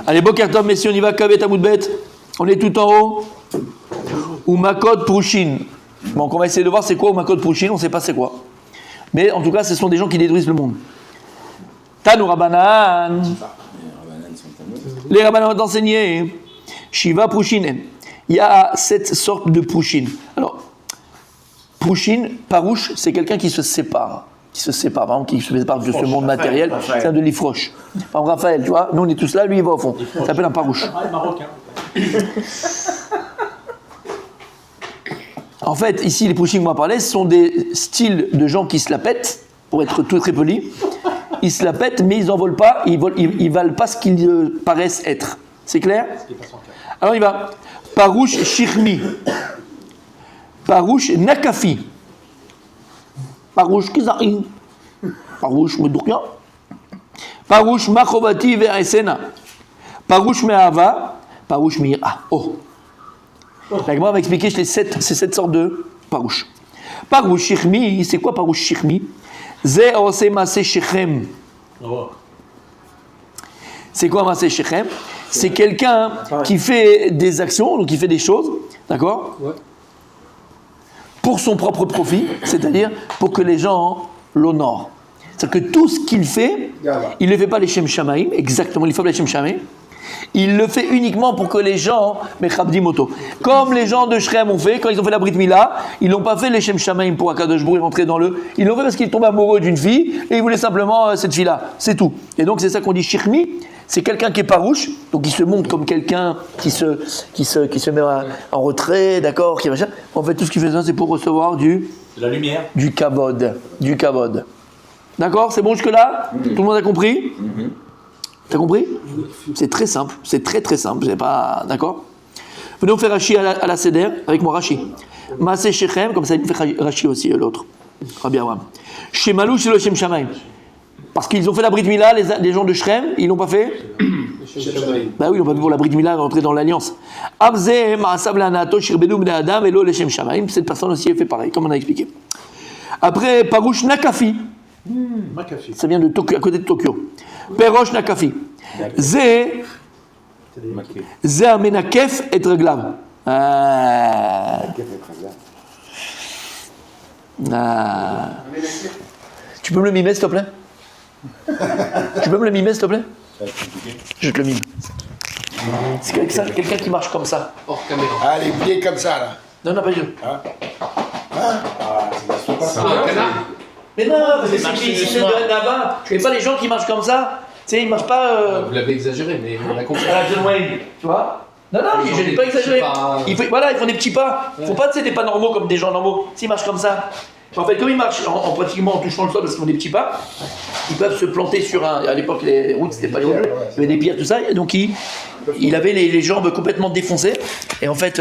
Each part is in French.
Allez, Boker Tov, messieurs, on y va, Kavet Amoudbet. On est tout en haut. Ou Makod Prouchine. Donc on va essayer de voir c'est quoi ou Makod Prouchine, on ne sait pas c'est quoi. Mais en tout cas, ce sont des gens qui détruisent le monde. Tanou Rabanan. Les Rabanan ont enseigné. Shiva Prouchinen. Il y a 7 sortes de Prouchine. Alors, Prouchine, Parouche, c'est quelqu'un qui se sépare. Par exemple, qui se sépare de ce monde matériel. C'est un de l'Ifroche. Par exemple, Raphaël, tu vois, nous on est tous là, lui il va au fond. Ça s'appelle un Parouche. Marocain. En fait, ici, les Prouchines qu'on va parler, ce sont des styles de gens qui se la pètent, pour être tout très poli. Ils se la pètent, mais ils n'en volent pas, ils valent pas ce qu'ils paraissent être. C'est clair ? Alors il va. Parouche Shirmi. Parouche Nakafi. Parouche Kizari. Parouche Medouria. Parouche Machovati Veresena. Parouche Me'ava. Parouche Mira. Oh. La Gemara va expliquer ces 7 sortes de parouche. Parouche Shirmi, c'est quoi parouche Shirmi? Ze ose masé Shechem. C'est quoi masé Shechem? C'est quelqu'un qui fait des actions, donc qui fait des choses, d'accord? Pour son propre profit, c'est-à-dire pour que les gens l'honorent. C'est-à-dire que tout ce qu'il fait, il ne le fait pas les Shem Shamaim, exactement, il fait les Shem Shamaim. Il le fait uniquement pour que les gens, Mechabdim Moto. Comme les gens de Shrem ont fait, quand ils ont fait la Brit Mila, ils n'ont pas fait les Shem Shamaim pour Akadosh Baruch Hu rentrer dans le. Ils l'ont fait parce qu'ils tombaient amoureux d'une fille et ils voulaient simplement cette fille-là. C'est tout. Et donc c'est ça qu'on dit Shirmi. C'est quelqu'un qui est parouche, donc il se montre comme quelqu'un qui se met en retrait, d'accord, qui machin. En fait, tout ce qu'il fait ça, c'est pour recevoir de la lumière, du kavod. D'accord, c'est bon jusque-là? Tout le monde a compris? T'as compris? C'est très simple, c'est très très simple, c'est pas... D'accord? Venez on fait Rashi à la Seder, avec moi Rashi. Maaseh Shechem, comme ça il me fait Rashi aussi, l'autre. Rabbi Abraham. Shemalou Shelo Shem Shamaim. Parce qu'ils ont fait la Brit Mila, les gens de Shrem, ils l'ont pas fait? Bah oui, ils l'ont pas fait pour la Brit Mila, rentrer dans l'alliance. Abzeh Ma'asab Lanato Shirbedu Bnei Adam Elo Leshem Shamaim. Cette personne aussi a fait pareil, comme on a expliqué. Après, Parouche Nakafi. Ça vient de Tokyo, à côté de Tokyo. Perosh Nakafi. Zé Amenakef et Reglav. Tu peux me le mimer, s'il te plaît? Tu peux me le mimer, s'il te plaît? Je te le mime. C'est quelqu'un qui marche comme ça. Hors caméra. Ah, les pieds comme ça, là. Non, pas du tout. C'est un canard. Mais non, c'est de là-bas. Je connais pas les gens qui marchent comme ça. Tu sais, ils marchent pas. Vous l'avez exagéré, mais on a compris. À la John Wayne, tu vois? Non, je n'ai pas exagéré. Ils font des petits pas. Ils font pas des pas normaux comme des gens normaux. S'ils marchent comme ça. En fait, comme ils marchent pratiquement en touchant le sol parce qu'ils font des petits pas, ils peuvent se planter sur un. À l'époque, les routes, c'était pas les routes. Il y avait des pierres, tout ça. Et donc, il avait les jambes complètement défoncées. Et en fait,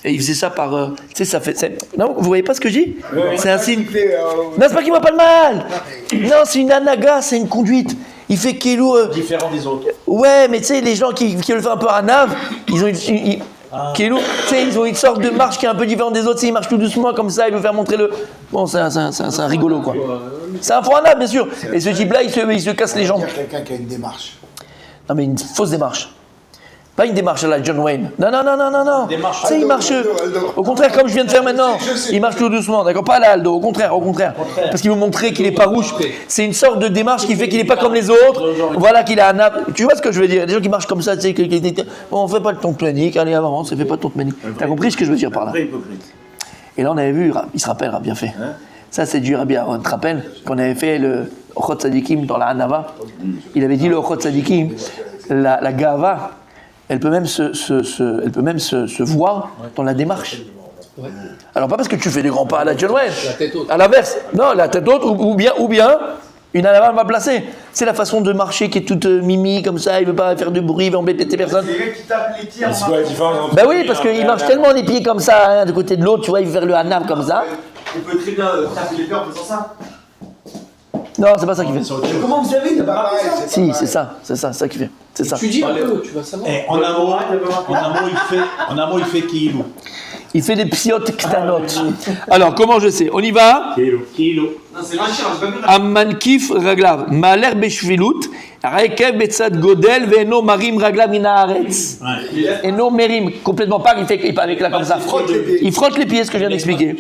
il faisait ça par. Tu sais, ça fait. Non, vous voyez pas ce que je dis? C'est un signe. Non, c'est pas qu'il voit pas le mal. Non, c'est une anaga, c'est une conduite. Il fait Kélou. Différent des autres. Ouais, mais tu sais, les gens qui le font un peu à nave, ils ont Kélou, tu sais, ils ont une sorte de marche qui est un peu différente des autres. Ils marchent tout doucement comme ça, ils veulent faire montrer le. Bon, c'est un rigolo, quoi. C'est un faux nave, bien sûr. Et ce type-là, il se casse les jambes. Il y a quelqu'un qui a une démarche. Non, mais une fausse démarche. Pas une démarche à la John Wayne. Non. Tu sais, il marche. Au contraire, comme je viens de faire maintenant. Il marche tout doucement, d'accord? Pas à la Aldo, au contraire. Parce qu'il veut montrer qu'il est pas rouge. C'est une sorte de démarche qui fait qu'il n'est pas comme les autres. Voilà, qu'il a un âme. Tu vois ce que je veux dire? Des gens qui marchent comme ça, tu sais. Bon, on fait pas le ton panique. Allez, avant, on se fait pas le ton panique. T'as compris ce que je veux dire par là? Et là, on avait vu, il se rappelle, bien fait. Ça, c'est du Rabbi Aaron. Tu te rappelles qu'on avait fait le Ochot Tzadikim dans la Hanava? Il avait dit le Ochot Tzadikim, la Gava. Elle peut même se voir dans la démarche. Ouais. Alors pas parce que tu fais des grands pas à la John Wayne, à l'inverse. Non, la tête haute ou bien une anava va placer. C'est la façon de marcher qui est toute mimi comme ça. Il veut pas faire de bruit, il veut embêter personne. C'est lui qui tape les pieds. Ben oui, parce qu'il marche tellement les pieds comme ça, du côté de l'autre, tu vois, il veut faire le hanav comme ça. Il peut très bien taper les pieds en faisant ça. Non, c'est pas ça qu'il fait. Comment vous savez? T'as pas ça? Si, c'est ça qu'il fait. C'est ça. Tu dis un peu, tu vas savoir. En un mot, il fait Kilo. Il fait des psiotes ktanotes. Alors, comment je sais? On y va? Kilo. Non, c'est Rachid, j'ai pas vu. Ammankif raglav. Maler beshvilut. Rekev betzad godel ve'eno marim ragla min haaretz. Eno merim, complètement pas, il fait avec là comme ça. Il frotte les pieds, ce que je viens d'expliquer.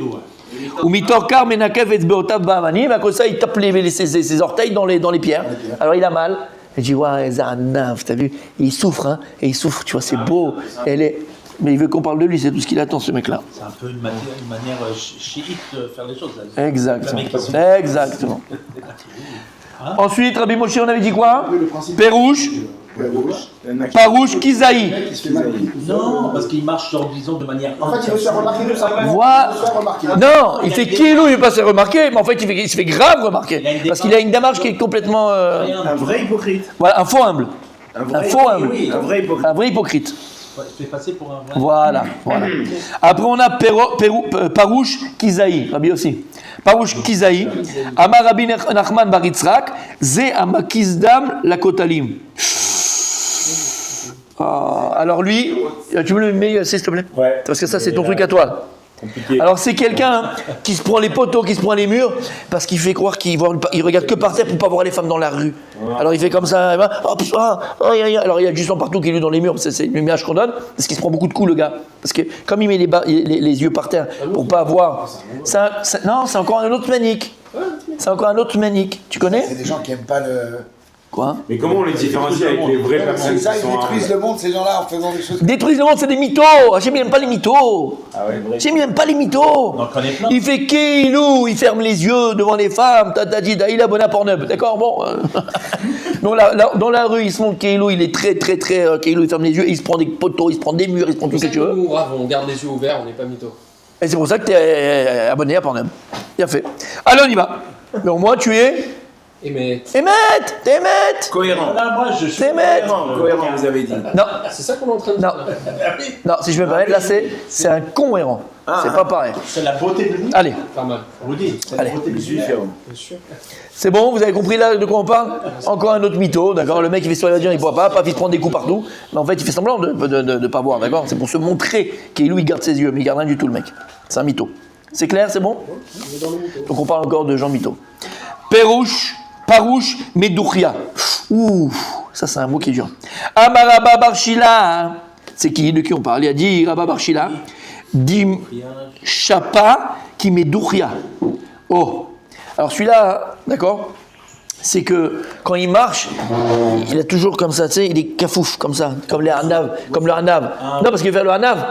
Ou mitorkar menakev etzbeotav ba'avanim, à cause de ça, il tape ses orteils dans les pierres. Alors il a mal. Il dit, ouais, Zaranav, t'as vu, il souffre, hein, et il souffre, tu vois, c'est beau. Mais il veut qu'on parle de lui, c'est tout ce qu'il attend, ce mec-là. C'est un peu une manière chiite de faire les choses. Là. Exactement. Ensuite, Rabbi Moshe, on avait dit quoi? Pérouche, Parouche, Kizaï. Non, parce qu'il marche sur, disons, de manière. En fait, il veut se faire remarquer de ça. Voilà. Non, il fait kilou, il ne veut pas se faire remarquer, mais en fait, il se fait grave remarquer. Parce qu'il a une démarche qui est complètement. Un vrai hypocrite. Voilà, un faux humble. Un faux humble. Oui, un vrai hypocrite. Un vrai hypocrite. Ouais, il fait passer pour un. Voilà. Après, on a Parouche, Kizaï, Rabbi aussi. Parouche, Kizaï. Amar Rabbi Nachman bar Yitzhak, Ze Amakizdam Lakotalim. Alors lui, tu me le mets, s'il te plaît? Ouais. Parce que ça, c'est ton truc à toi. Compliqué. Alors c'est quelqu'un qui se prend les poteaux, qui se prend les murs, parce qu'il fait croire qu'il regarde que par terre pour pas voir les femmes dans la rue. Alors il fait comme ça, alors il y a du sang partout qui lui dans les murs, c'est l'image qu'on donne, parce qu'il se prend beaucoup de coups le gars. Parce que comme il met les yeux par terre pour pas voir, non, c'est encore un autre manique. C'est encore un autre manique. Tu connais? C'est des gens qui aiment pas le. Quoi? Mais comment on les différencie avec les vraies personnes C'est ça, qui ils sont détruisent le monde, ces gens-là, en faisant des choses. Détruisent le monde, c'est des mythos. Hachem, il n'aime pas les mythos. Ah ouais, vrai. Hachem, il n'aime pas les mythos. On en connaît plein. Il fait Keilou, il ferme les yeux devant les femmes. Il a bonne Pornhub. D'accord, bon. Dans la rue, il se montre Keilou, il est très Keilou, il ferme les yeux, il se prend des poteaux, il se prend des murs, il se prend tout ce que tu veux. Nous, on garde les yeux ouverts, on n'est pas mytho. Et c'est pour ça que tu es abonné à Pornhub. Bien fait. Allez, on y va. Mais au moins, tu es. Et mais T'émettes. Cohérent. Là, moi, je suis. T'émettes. Cohérent, vous avez dit. Non. c'est ça qu'on est en train de dire. Non, si je me permets, là, c'est un con errant. C'est pas pareil. C'est la beauté de lui. Allez, Pas mal. Rudy, c'est Allez. la beauté de lui. c'est bon, vous avez compris là de quoi on parle? Encore un autre mytho, d'accord? Le mec il fait sur la dire, il voit pas, il se prend des coups partout, mais en fait il fait semblant de pas voir, d'accord? C'est pour se montrer qu'il il garde ses yeux, mais il garde rien du tout le mec. C'est un mytho. C'est clair, c'est bon? Donc on parle encore de Jean Mytho. Parouche, Medouchia. Ouh, ça c'est un mot qui est dur. Amaraba Barshila. C'est qui? De qui on parle? Il a dit Rabba Barshila. Dim Chapa qui Medouchia. Oh. Alors celui-là, d'accord? C'est que quand il marche, il a toujours comme ça, tu sais, il est cafouf comme ça, comme le hanav. Non, parce qu'il veut faire le hanav,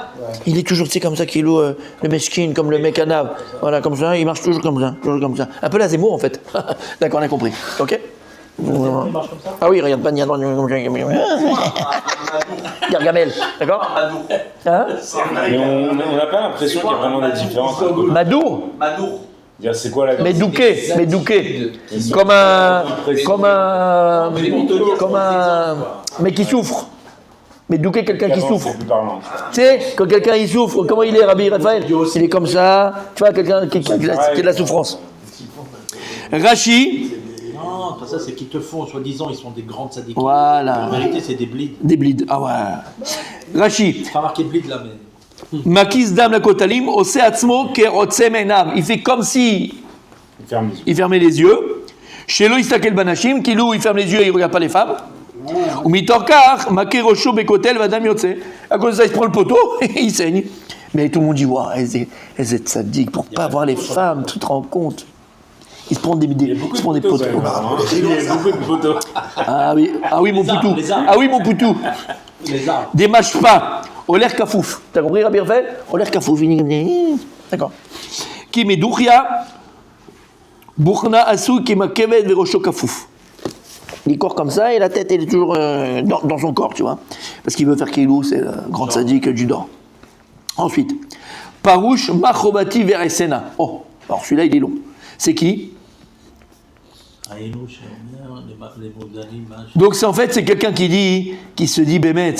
il est toujours, tu sais, comme ça, qu'il loue le meshkin, comme le mec hanav. Voilà, comme ça, il marche toujours comme ça. Un peu la Zemmour, en fait. D'accord, on a compris. Ok? Ah oui, regarde pas Gargamel, d'accord? Hein? Mais on n'a pas l'impression qu'il y a vraiment des différences. Madour? Madour. C'est quoi la Médouqué. Comme un mec qui souffre. Médouqué, quelqu'un qui souffre. C'est plus parlant. Tu sais, quand quelqu'un il souffre, comment il est, Rabbi Raphaël? Il est comme ça, tu vois, quelqu'un qui a de la souffrance. Rachi. Non, pas ça, c'est qu'ils te font, soi-disant, ils sont des grandes sadiques. Voilà. En vérité, c'est des blids. Des blids, ah ouais. Rachi. Pas marqué blid là, mais. Makis dam la kotalim, ose atzmo ke otse menav. Il fait comme si il fermait les yeux. Chez lui, il banashim, kilou, il ferme les yeux et il ne regarde pas les femmes. Ou mitorkar, makerosho bekotel vadam yotse. À cause de ça, il se prend le poteau et il saigne. Mais tout le monde dit, waouh, elles étaient sadiques pour ne pas voir les femmes, tu te rends compte? Il se prend des poteaux. Il y a beaucoup de photos. Ah oui, mon poutou. Ah oui, mon poutou. Les arbres. Des mâches pas. Oler kafouf. T'as compris, Rabbi Raphaël? Oler kafouf. D'accord. Qui met douchia, bouchna asou, qui m'a kevet verosho kafouf. Il court comme ça et la tête, elle est toujours dans son corps, tu vois. Parce qu'il veut faire Keilou, c'est le grand sadique du Dor. Ensuite, Parouche, Machobati Veresena. Oh, alors celui-là, il est long. C'est qui? Donc c'est en fait c'est quelqu'un qui se dit Bémet,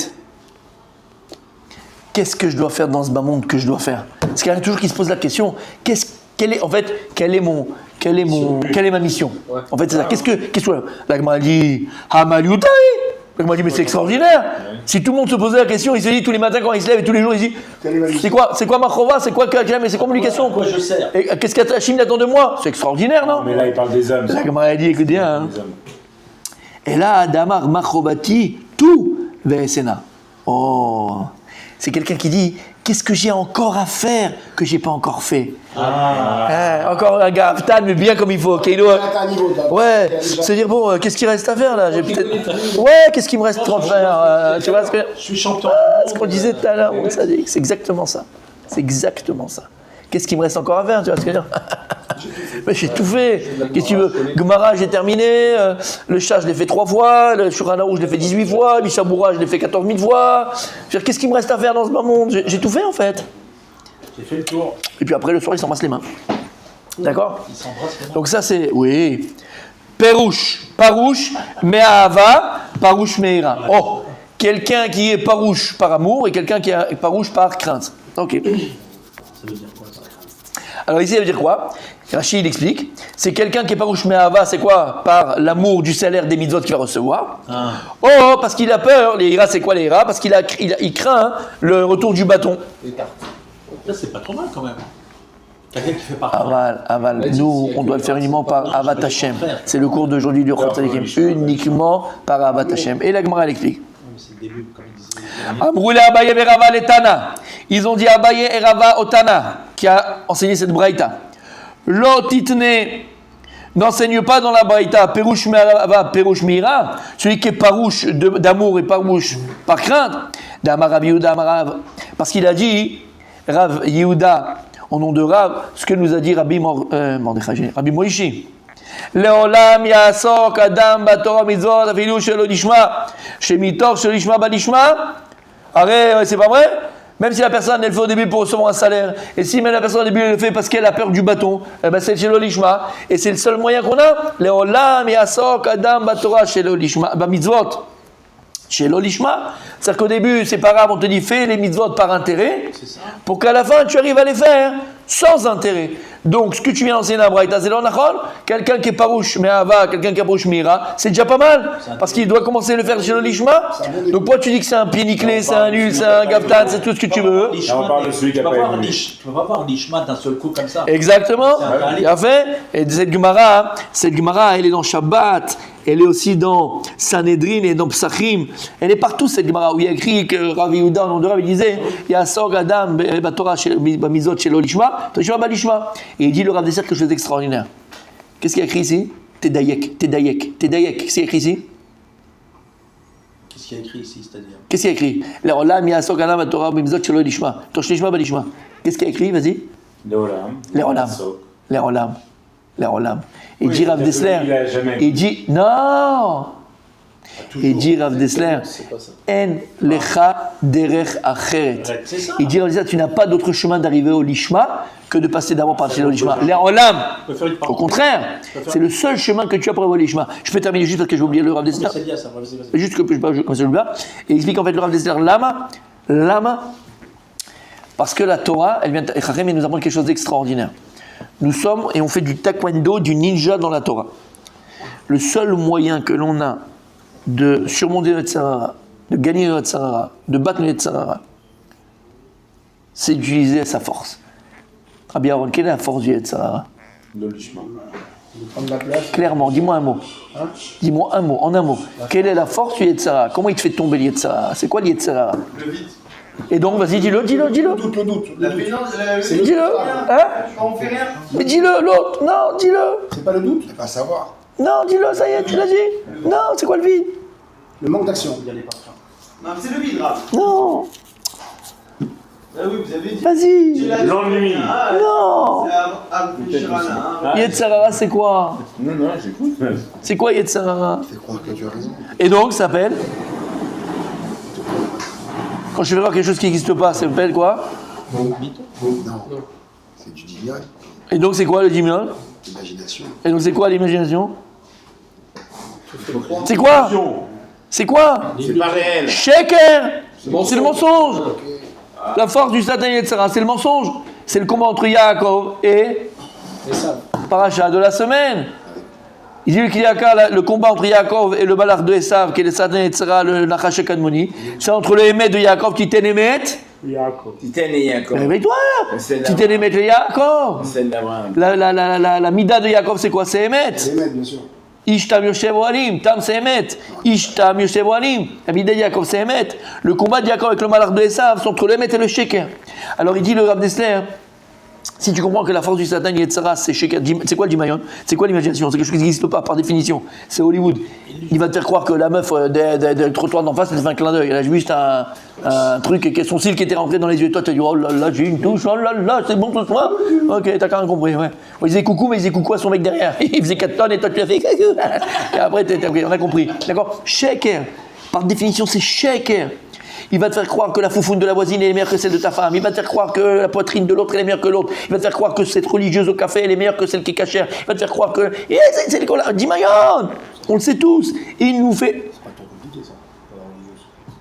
qu'est-ce que je dois faire dans ce bas monde que je dois faire? Parce qu'il y en a toujours qui se pose la question, quelle est ma mission? Ouais. En fait c'est ça. Qu'est-ce que la Gemara dit Hamaliutai. La Gemara dit mais c'est extraordinaire. Si tout le monde se posait la question, il se dit tous les matins quand il se lève et tous les jours il se dit c'est quoi ma chova, c'est quoi mais c'est communication quoi. Je sers. Et qu'est-ce qu'Hachim attend de moi? C'est extraordinaire non? Mais là il parle des hommes. La Gemara dit écoute bien. Hein. Et là, Damar Machrobati, tout Vesena. Oh, c'est quelqu'un qui dit qu'est-ce que j'ai encore à faire que j'ai pas encore fait. Encore un gars, mais bien comme il faut. Ouais, c'est dire bon, qu'est-ce qu'il reste à faire là? J'ai peut-être. Ouais, qu'est-ce qu'il me reste à faire? Tu vois ce que Je suis champion. ce qu'on disait tout à l'heure, c'est exactement ça. C'est exactement ça. Qu'est-ce qu'il me reste encore à faire? Tu vois ce que je veux dire? Mais j'ai tout fait. Qu'est-ce que tu veux? Gemara, j'ai terminé. Le chat, je l'ai fait 3 fois. Le Shuranaou, je l'ai fait 18 fois. Le Mishaboura, je l'ai fait 14 000 fois. Je veux dire, qu'est-ce qu'il me reste à faire dans ce bas monde? J'ai tout fait en fait. J'ai fait le tour. Et puis après, le soir, ils s'embrassent les mains. D'accord? Ils s'embrassent les mains. Donc ça, c'est... Oui. Perouche. Parouche, Me'ahava, Parouche, Me'ira. Oh, quelqu'un qui est parouche par amour et quelqu'un qui est parouche par crainte. Ok. Ça veut dire quoi ça? Alors ici, ça veut dire quoi? Rachid, il explique. C'est quelqu'un qui est parouche Me'ahava, c'est quoi? Par l'amour du salaire des mitzvot qu'il va recevoir. Oh, parce qu'il a peur. Les ira, c'est quoi les ira? Parce il craint le retour du bâton. Là, c'est pas trop mal quand même. Quelqu'un qui fait partie. Aval. Nous, on doit le faire uniquement par Avat Hashem. C'est le cours d'aujourd'hui du Chol Tzadikim. Uniquement par Avat Hashem. Et la Gemara, elle explique. C'est le début, comme il disait. Amroule Abaye et Rava les Tana. Ils ont dit Abaye et Rava au Tana, qui a enseigné cette braïta. Lo titne, n'enseigne pas dans la braïta Perouche Me'ava, Perouche Me'ira, celui qui est parouche d'amour et parouche par crainte, d'Amar Rav Yehuda, parce qu'il a dit, Rav Yehuda, au nom de Rav, ce que nous a dit Rabbi Moïshi. Leolam yasok adam batorah mitzvot afilu shelo lishma shemitor shelo lishma balishma. Arrête, c'est pas vrai? Même si la personne elle fait au début pour recevoir un salaire, et si même la personne au début elle le fait parce qu'elle a peur du bâton, eh ben c'est shelo lishma, et c'est le seul moyen qu'on a. Leolam yasok adam batorah shelo lishma ba mitzvot shelo lishma. C'est-à-dire qu'au début, c'est pas grave, on te dit fais les mitzvot par intérêt, pour qu'à la fin tu arrives à les faire sans intérêt. Donc, ce que tu viens d'enseigner dans la Braïta, c'est l'onachol. Quelqu'un qui est parouche Me'ava, quelqu'un qui est parouche Me'ira, c'est déjà pas mal. Parce qu'il doit commencer à le faire chez le lishma. Donc, pourquoi tu dis que c'est un pied nickelé, c'est un nul, c'est un gaftan, c'est tout ce que tu veux? on parle de celui qui a pas évolué. Tu peux pas voir l'ishma d'un seul coup comme ça. Exactement. Il a fait. Et cette Gemara, elle est dans Shabbat, elle est aussi dans Sanhedrin et dans Psachim. Elle est partout, cette Gemara, où il y a écrit que Rav Yehuda, au nom de Rav, il disait Yasog Adam, Batorah, Mizot, Shelo Lishma, Torah Balishma. Et il dit le Rav Dessert quelque chose d'extraordinaire. Qu'est-ce qu'il y a écrit ici? Tedayek. Qu'est-ce qu'il y a écrit ici? Qu'est-ce qu'il y a écrit ici, c'est-à-dire? Qu'est-ce qu'il y a écrit? Leolam Yasog Adam, Batorah, Mizot, Shelo Lishma, Torah Lishma, Balishma. Qu'est-ce qu'il y a écrit? Vas-y. Leolam. Et dit Rav Dessler, il dit non. Et dit Rav Dessler, En lecha derech acheret. Il dit Rav Dessler, tu n'as pas d'autre chemin d'arriver au lishma que de passer d'abord par le lishma. Leolam. Au contraire, c'est le seul chemin que tu as pour arriver au lishma. Je peux terminer juste parce que j'ai oublié le Rav Dessler. Juste que je comme ça là. Et il explique en fait le Rav Dessler, lama, parce que la Torah, elle vient, Chachem, elle nous apprend quelque chose d'extraordinaire. Nous sommes et on fait du taekwondo, du ninja dans la Torah. Le seul moyen que l'on a de surmonter notre Yetzirah, de gagner notre Yetzirah, de battre notre Yetzirah, c'est d'utiliser sa force. Rabbi Aaron, quelle est la force du Yetzirah? De l'ishma. Clairement, dis-moi un mot. Dis-moi un mot, en un mot. Quelle est la force du Yetzirah? Comment il te fait tomber le Yetzirah? C'est quoi le Yetzirah? Le vide. Et donc, vas-y, dis-le. Le doute. La finance, Dis-le. Hein? on fait rien. Mais dis-le, l'autre. Non, dis-le. C'est pas le doute. C'est pas savoir. Non, dis-le, ça y est, tu l'as dit. Non, c'est quoi le vide? Le manque d'action. Non, c'est le vide, là. Non. Ah oui, vous avez dit. Vas-y. L'ennui. Non. Yetzirah, c'est quoi? Non, j'écoute. C'est quoi Yetzirah? Fais croire que tu as raison. Et donc, ça s'appelle? Quand je vais voir quelque chose qui n'existe pas, ça s'appelle quoi? Non. C'est du divin. Et donc, c'est quoi le diminuant? Imagination. Et donc, c'est quoi l'imagination? C'est quoi? C'est quoi? C'est pas réel. Sheker! C'est le mensonge! La force du Satan Yetzirah, c'est le mensonge. C'est le combat entre Yaakov et Paracha de la semaine. Il dit qu'il y a le combat entre Yaakov et le Balach de Esav, qui est le Satan Yetzirah, le Nachash et Kadmoni. C'est entre le Hémet de Yaakov, Titen Hémet. Titen et Yaakov. Réveille-toi! Titen Hémet et Yaakov. Celle d'Abraham. La Mida de Yaakov, c'est quoi? C'est Hémet. Les maîtres, bien sûr. Ishtam Yoshev Ohalim, Tam Sehemet. Ishtam Yoshev Ohalim. Abidé Yaakov Sehemet. Le combat de Yaakov avec le malach de Esav, c'est entre le Emet et le Sheker. Alors il dit le Rav Dessler, si tu comprends que la force du Satan Yetzara, c'est Sheker, c'est quoi le Dimayon? C'est quoi l'imagination? C'est quelque chose qui n'existe pas par définition. C'est Hollywood. Il va te faire croire que la meuf du trottoir d'en face, elle te fait un clin d'œil. Elle a juste un truc, et son cil qui était rentré dans les yeux. Toi, tu as dit, oh là là, j'ai une touche, oh là là, c'est bon ce soir. Ok, t'as quand même compris, ouais. Il disait coucou, mais il disait coucou à son mec derrière. Il faisait 4 tonnes et toi, tu as fait coucou. Et après, on a compris. D'accord? Sheker. Par définition, c'est Sheker. Il va te faire croire que la foufoune de la voisine est meilleure que celle de ta femme. Il va te faire croire que la poitrine de l'autre est meilleure que l'autre. Il va te faire croire que cette religieuse au café elle est meilleure que celle qui est cachère. Il va te faire croire que... c'est le colère. Dis Mayon, on le sait tous. Et il nous fait...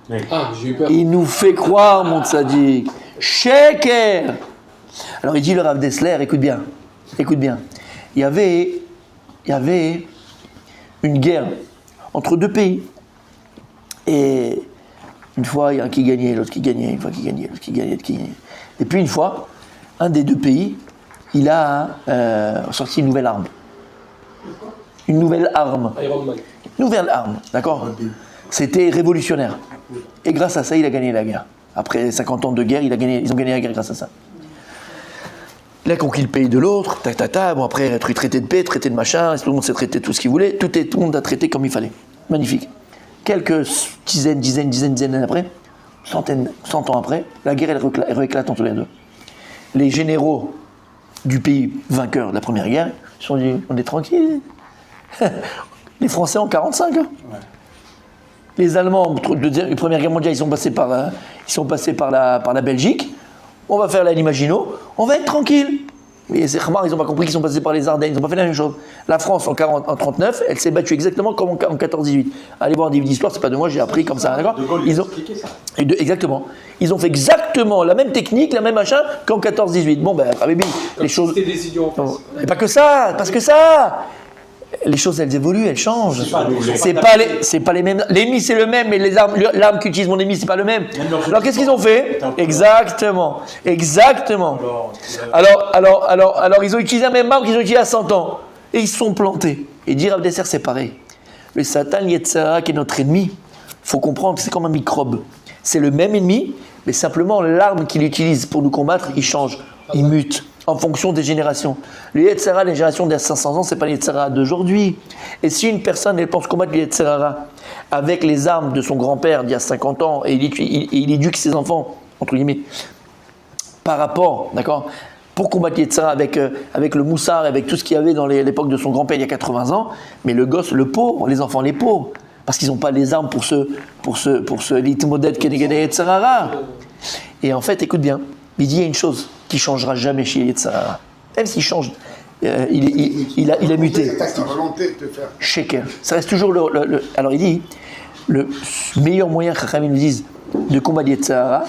J'ai eu peur. Il nous fait croire, mon tzaddik. Sheker. Alors il dit le Rav Dessler, écoute bien. Il y avait une guerre entre deux pays. Et... une fois, il y a un qui gagnait, l'autre qui gagnait, une fois qui gagnait, l'autre qui gagnait, l'autre qui gagnait. Et puis une fois, un des deux pays, il a sorti une nouvelle arme. Une nouvelle arme. Iron Man. Nouvelle arme, d'accord? C'était révolutionnaire. Et grâce à ça, il a gagné la guerre. Après 50 ans de guerre, ils ont gagné la guerre grâce à ça. Il a conquis le pays de l'autre, bon après, traité de paix, traité de machin, tout le monde s'est traité tout ce qu'il voulait, tout le monde a traité comme il fallait. Magnifique. Quelques dizaines d'années après, 100 ans après, la guerre elle rééclate entre les deux. Les généraux du pays vainqueur de la première guerre se sont dit, on est tranquille. Les Français en 45. Hein. Ouais. Les Allemands, de la Première Guerre mondiale, ils sont passés par la Belgique. On va faire la Maginot, on va être tranquille. Mais c'est rare, ils n'ont pas compris qu'ils sont passés par les Ardennes, ils n'ont pas fait la même chose. La France, en 39, elle s'est battue exactement comme en 14-18. Allez voir des livres d'histoire, c'est pas de moi, j'ai appris comme ça, d'accord? Ils ont expliqué ça. Exactement. Ils ont fait exactement la même technique, la même machin qu'en 14-18. Bon, ben, les choses. C'était des idiots en face. Et pas que ça, parce que ça. Les choses, elles évoluent, elles changent. C'est pas les mêmes. L'ennemi, c'est le même, mais l'arme qu'utilise mon ennemi, c'est pas le même. Alors, qu'est-ce qu'ils ont fait? Exactement. Alors, ils ont utilisé la même arme qu'ils ont utilisée à 100 ans. Et ils se sont plantés. Et dire Rav Dessler, c'est pareil. Le Satan Yetzara, qui est notre ennemi, il faut comprendre que c'est comme un microbe. C'est le même ennemi, mais simplement l'arme qu'il utilise pour nous combattre, il change, il mute. En fonction des générations. Le Yetzirah, les générations d'il y a 500 ans, c'est pas le Yetzirah d'aujourd'hui. Et si une personne, elle pense combattre le Yetzirah avec les armes de son grand-père d'il y a 50 ans, et il éduque ses enfants, entre guillemets, par rapport, d'accord, pour combattre le Yetzirah avec le moussard, avec tout ce qu'il y avait dans l'époque de son grand-père il y a 80 ans, mais le gosse, le pauvre, les enfants, les pauvres, parce qu'ils n'ont pas les armes pour ce l'itmoded keneged Yetzirah. Et en fait, écoute bien, il dit il y a une chose qui ne changera jamais chez Yetzirah. Même s'il change, il a muté. Sheker. Ça reste toujours alors il dit, le meilleur moyen, Chachamim nous disent, de combattre Yetzirah,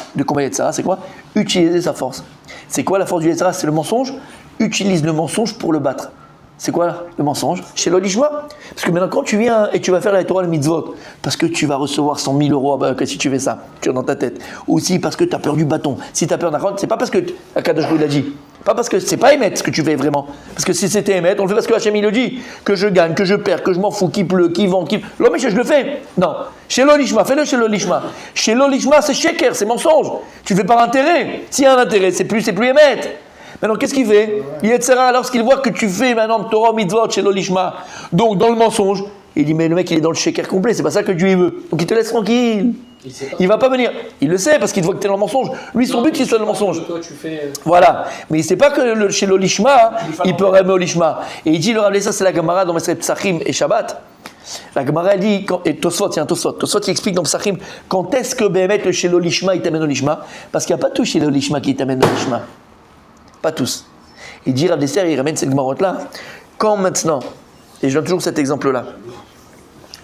c'est quoi? Utiliser sa force. C'est quoi la force du Yetzirah? C'est le mensonge. Utilise le mensonge pour le battre. C'est quoi le mensonge? Chez l'Olishma. Parce que maintenant, quand tu viens et tu vas faire la Torah le mitzvot, parce que tu vas recevoir 100 000 euros si tu fais ça, tu es dans ta tête. Aussi parce que tu as peur du bâton. Si tu as peur d'un c'est pas parce que Akadosh Baruch Hu l'a dit. Pas parce que c'est pas émettre ce que tu fais vraiment. Parce que si c'était émettre, on le fait parce que Hachem il le dit. Que je gagne, que je perds, que je m'en fous, qu'il pleut, qu'il vente, Non, mais je le fais. Non. Chez l'Olishma, fais-le chez l'Olishma. Chez l'Olishma, c'est sheker, c'est mensonge. Tu fais par intérêt. S'il y a un intérêt, c'est plus émettre. Maintenant, qu'est-ce qu'il fait? Yetzirah, lorsqu'il voit que tu fais maintenant Torah mitzvot chez l'Olishma, donc dans le mensonge, il dit mais le mec il est dans le sheker complet, c'est pas ça que Dieu veut. Donc il te laisse tranquille. Il va pas venir. Il le sait parce qu'il voit que tu es dans le mensonge. Lui, son but, c'est le mensonge. Toi, tu fais... Voilà. Mais il sait pas que chez l'Olishma, il peut aimer Olishma. Et il dit, le Rav, ça c'est la Gemara dans Meseret Psachim et Shabbat. La Gemara dit, et Tosfot, il explique dans Psachim, quand est-ce que Béhémet, le chez l'Olishma, il t'amène Olishma? Parce qu'il n'y a pas tout chez l'Olishma qui t'amène Olishma. Pas tous. Il dit, Rav Dessler, il ramène cette Gemarot-là. Quand maintenant, et je donne toujours cet exemple-là,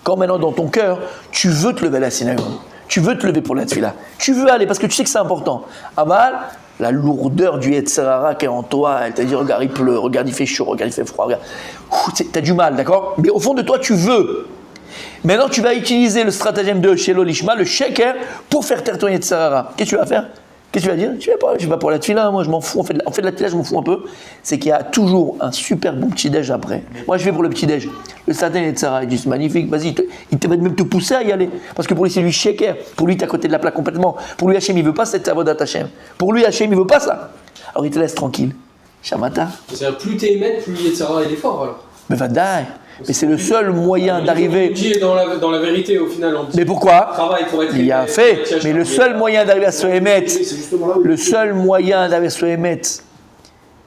quand maintenant dans ton cœur, tu veux te lever à la synagogue, tu veux te lever pour la tefila, tu veux aller parce que tu sais que c'est important. Aval, la lourdeur du Yetzirah qui est en toi, elle t'a dit, regarde, il pleut, regarde, il fait chaud, regarde, il fait froid, regarde. T'as du mal, d'accord? Mais au fond de toi, tu veux. Maintenant, tu vas utiliser le stratagème de chez l'Olishma, le sheker, pour faire taire ton Yetzirah. Qu'est-ce que tu vas faire? Qu'est-ce que tu vas dire? Je vais pas pour la tefila, moi je m'en fous. On fait de la tefila, je m'en fous un peu. C'est qu'il y a toujours un super bon petit-déj après. Moi je vais pour le petit-déj. Le Satan et Tzara, il dit c'est magnifique, vas-y, il va même te pousser à y aller. Parce que pour lui c'est lui shaker. Pour lui t'es à côté de la plaque complètement. Pour lui Hachem il veut pas cette avodat Hachem. Pour lui Hachem il veut pas ça. Alors il te laisse tranquille. Shamata. C'est-à-dire, plus t'es émettre, plus Yetzara il est fort alors. Mais vadaï. Mais c'est le seul moyen d'arriver. Qui est dans la vérité au final. Mais pourquoi? Travail pour être Il a fait. Mais le seul moyen d'arriver à se émettre, le seul moyen d'arriver à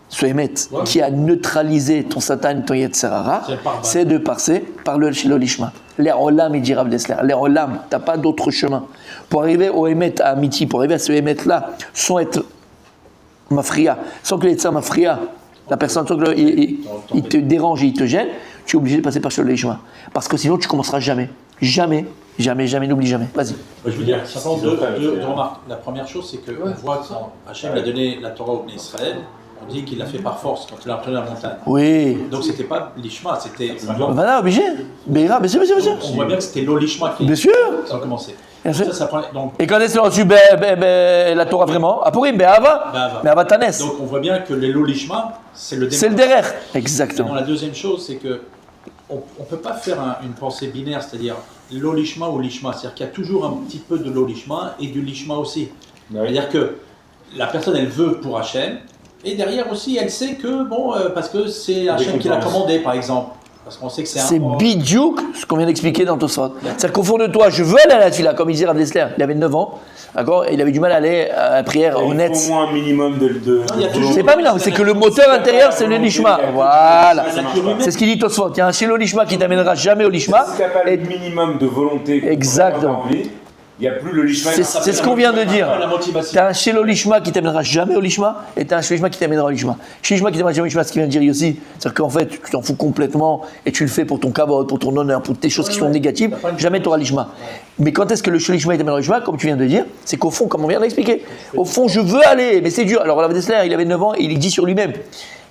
se émettre, qui a neutralisé ton Satan et ton Yetzerara, c'est de passer par le Shilolishma. L'air Olam, il dit Rav Dessler. L'air Olam, t'as pas d'autre chemin. Pour arriver au Emet à Amiti, pour arriver à ce Emet là, sans être mafria, sans que l'Yetzer mafria, la personne, sans que il te dérange et il te gêne, tu es obligé de passer par Shilolishma. Parce que sinon, tu commenceras jamais. Jamais, n'oublie jamais. Vas-y. Je veux dire, simplement deux remarques. La première chose, c'est qu'on voit que quand Hachem a donné la Torah au Israël, on dit qu'il l'a fait par force quand il a entraîné la montagne. Oui. Donc c'était pas l'Ishma, c'était. Voilà, obligé. Bien sûr. On voit bien que c'était l'Olishma qui Bien sûr. a commencé. Bien sûr. Ça prend, donc, Et quand est-ce qu'on a reçu la Torah vraiment? Apurim, Be'ava. Mais Avatanes. donc on voit bien que l'Olishma, c'est le C'est le derrière. Exactement. La deuxième chose, c'est que on ne peut pas faire une pensée binaire, c'est-à-dire l'Olishma ou l'Ishma. C'est-à-dire qu'il y a toujours un petit peu de l'Olishma et du Lishma aussi. C'est-à-dire que la personne, elle veut pour Hachem, et derrière aussi, elle sait que, parce que c'est Hachem qui l'a commandé, par exemple. Parce qu'on sait que c'est bidiouk ce qu'on vient d'expliquer dans Tosfot. C'est-à-dire qu'au fond de toi, je veux aller à la tefila, comme il disait Rav Dessler. Il avait 9 ans, d'accord, et il avait du mal à aller à la prière honnête. Il faut au moins un minimum de c'est pas minimum, c'est que le moteur intérieur, c'est le lishma. Voilà. C'est ce qu'il dit Tosfot. Il y a un shelo lishma qui t'amènera jamais au lishma. Si tu n'as pas le minimum de volonté, exactement. il n'y a plus le lishma. C'est ce qu'on vient de dire. Tu as un shelo lishma qui t'amènera jamais au lishma, et tu as un shelo lishma qui t'amènera au lishma. Shelo lishma qui t'amènera jamais au lishma, ce qu'il vient de dire aussi, c'est-à-dire qu'en fait, tu t'en fous complètement, et tu le fais pour ton kavod, pour ton honneur, pour tes choses qui sont négatives, jamais tu auras lishma. Mais quand est-ce que le shelo lishma t'amènera au lishma, comme tu viens de dire, c'est qu'au fond, comme on vient d'expliquer, au fond, je veux aller, mais c'est dur. Alors, Rav Dessler, il avait 9 ans, il dit sur lui-même.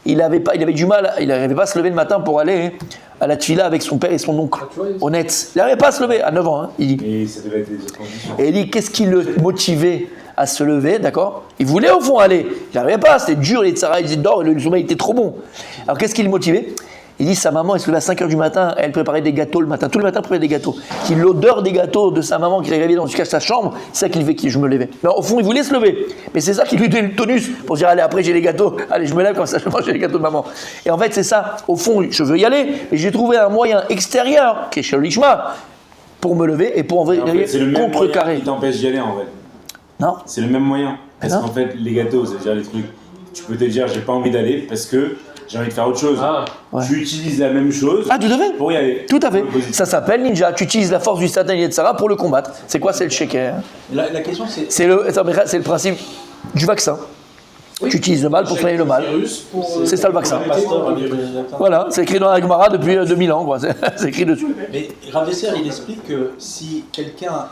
Il avait du mal, il n'arrivait pas à se lever le matin pour aller à la tefila avec son père et son oncle. Honnête. Il n'arrivait pas à se lever à 9 ans. Il dit. Et ça devait être des conditions. Et il dit, qu'est-ce qui le motivait à se lever, d'accord? Il voulait au fond aller. Il n'arrivait pas, c'était dur, les tsara, il disait dors, le sommeil était trop bon. Alors qu'est-ce qui le motivait? Il dit, sa maman, elle se levait à 5h du matin, elle préparait des gâteaux le matin. Tout le matin, elle préparait des gâteaux. L'odeur des gâteaux de sa maman qui arrivait dans sa chambre, c'est ça qui fait que je me levais. Mais au fond, il voulait se lever. Mais c'est ça qui lui donnait le tonus pour dire, allez, après j'ai les gâteaux. Allez, je me lève comme ça, je mange les gâteaux de maman. Et en fait, c'est ça. Au fond, je veux y aller. Et j'ai trouvé un moyen extérieur, qui est chez le Lishma, pour me lever et pour contrecarrer. Qui t'empêche d'y aller, en fait. Non. C'est le même moyen. Parce qu'en fait, les gâteaux, c'est-à-dire les trucs, tu peux te dire, j'ai pas envie d'aller parce que j'ai envie de faire autre chose. Ouais. Tu utilises la même chose tout à fait. pour y aller. Tout à fait. Ça s'appelle ninja. Tu utilises la force du Satan et de Sarah pour le combattre. C'est quoi? C'est le shaker. La question, c'est. C'est le principe du vaccin. Oui. Tu utilises le mal pour soigner le mal. C'est ça le vaccin. Voilà, c'est écrit dans la Gemara depuis 2000 ans. C'est écrit dessus. Mais Rav Dessler, il explique que si quelqu'un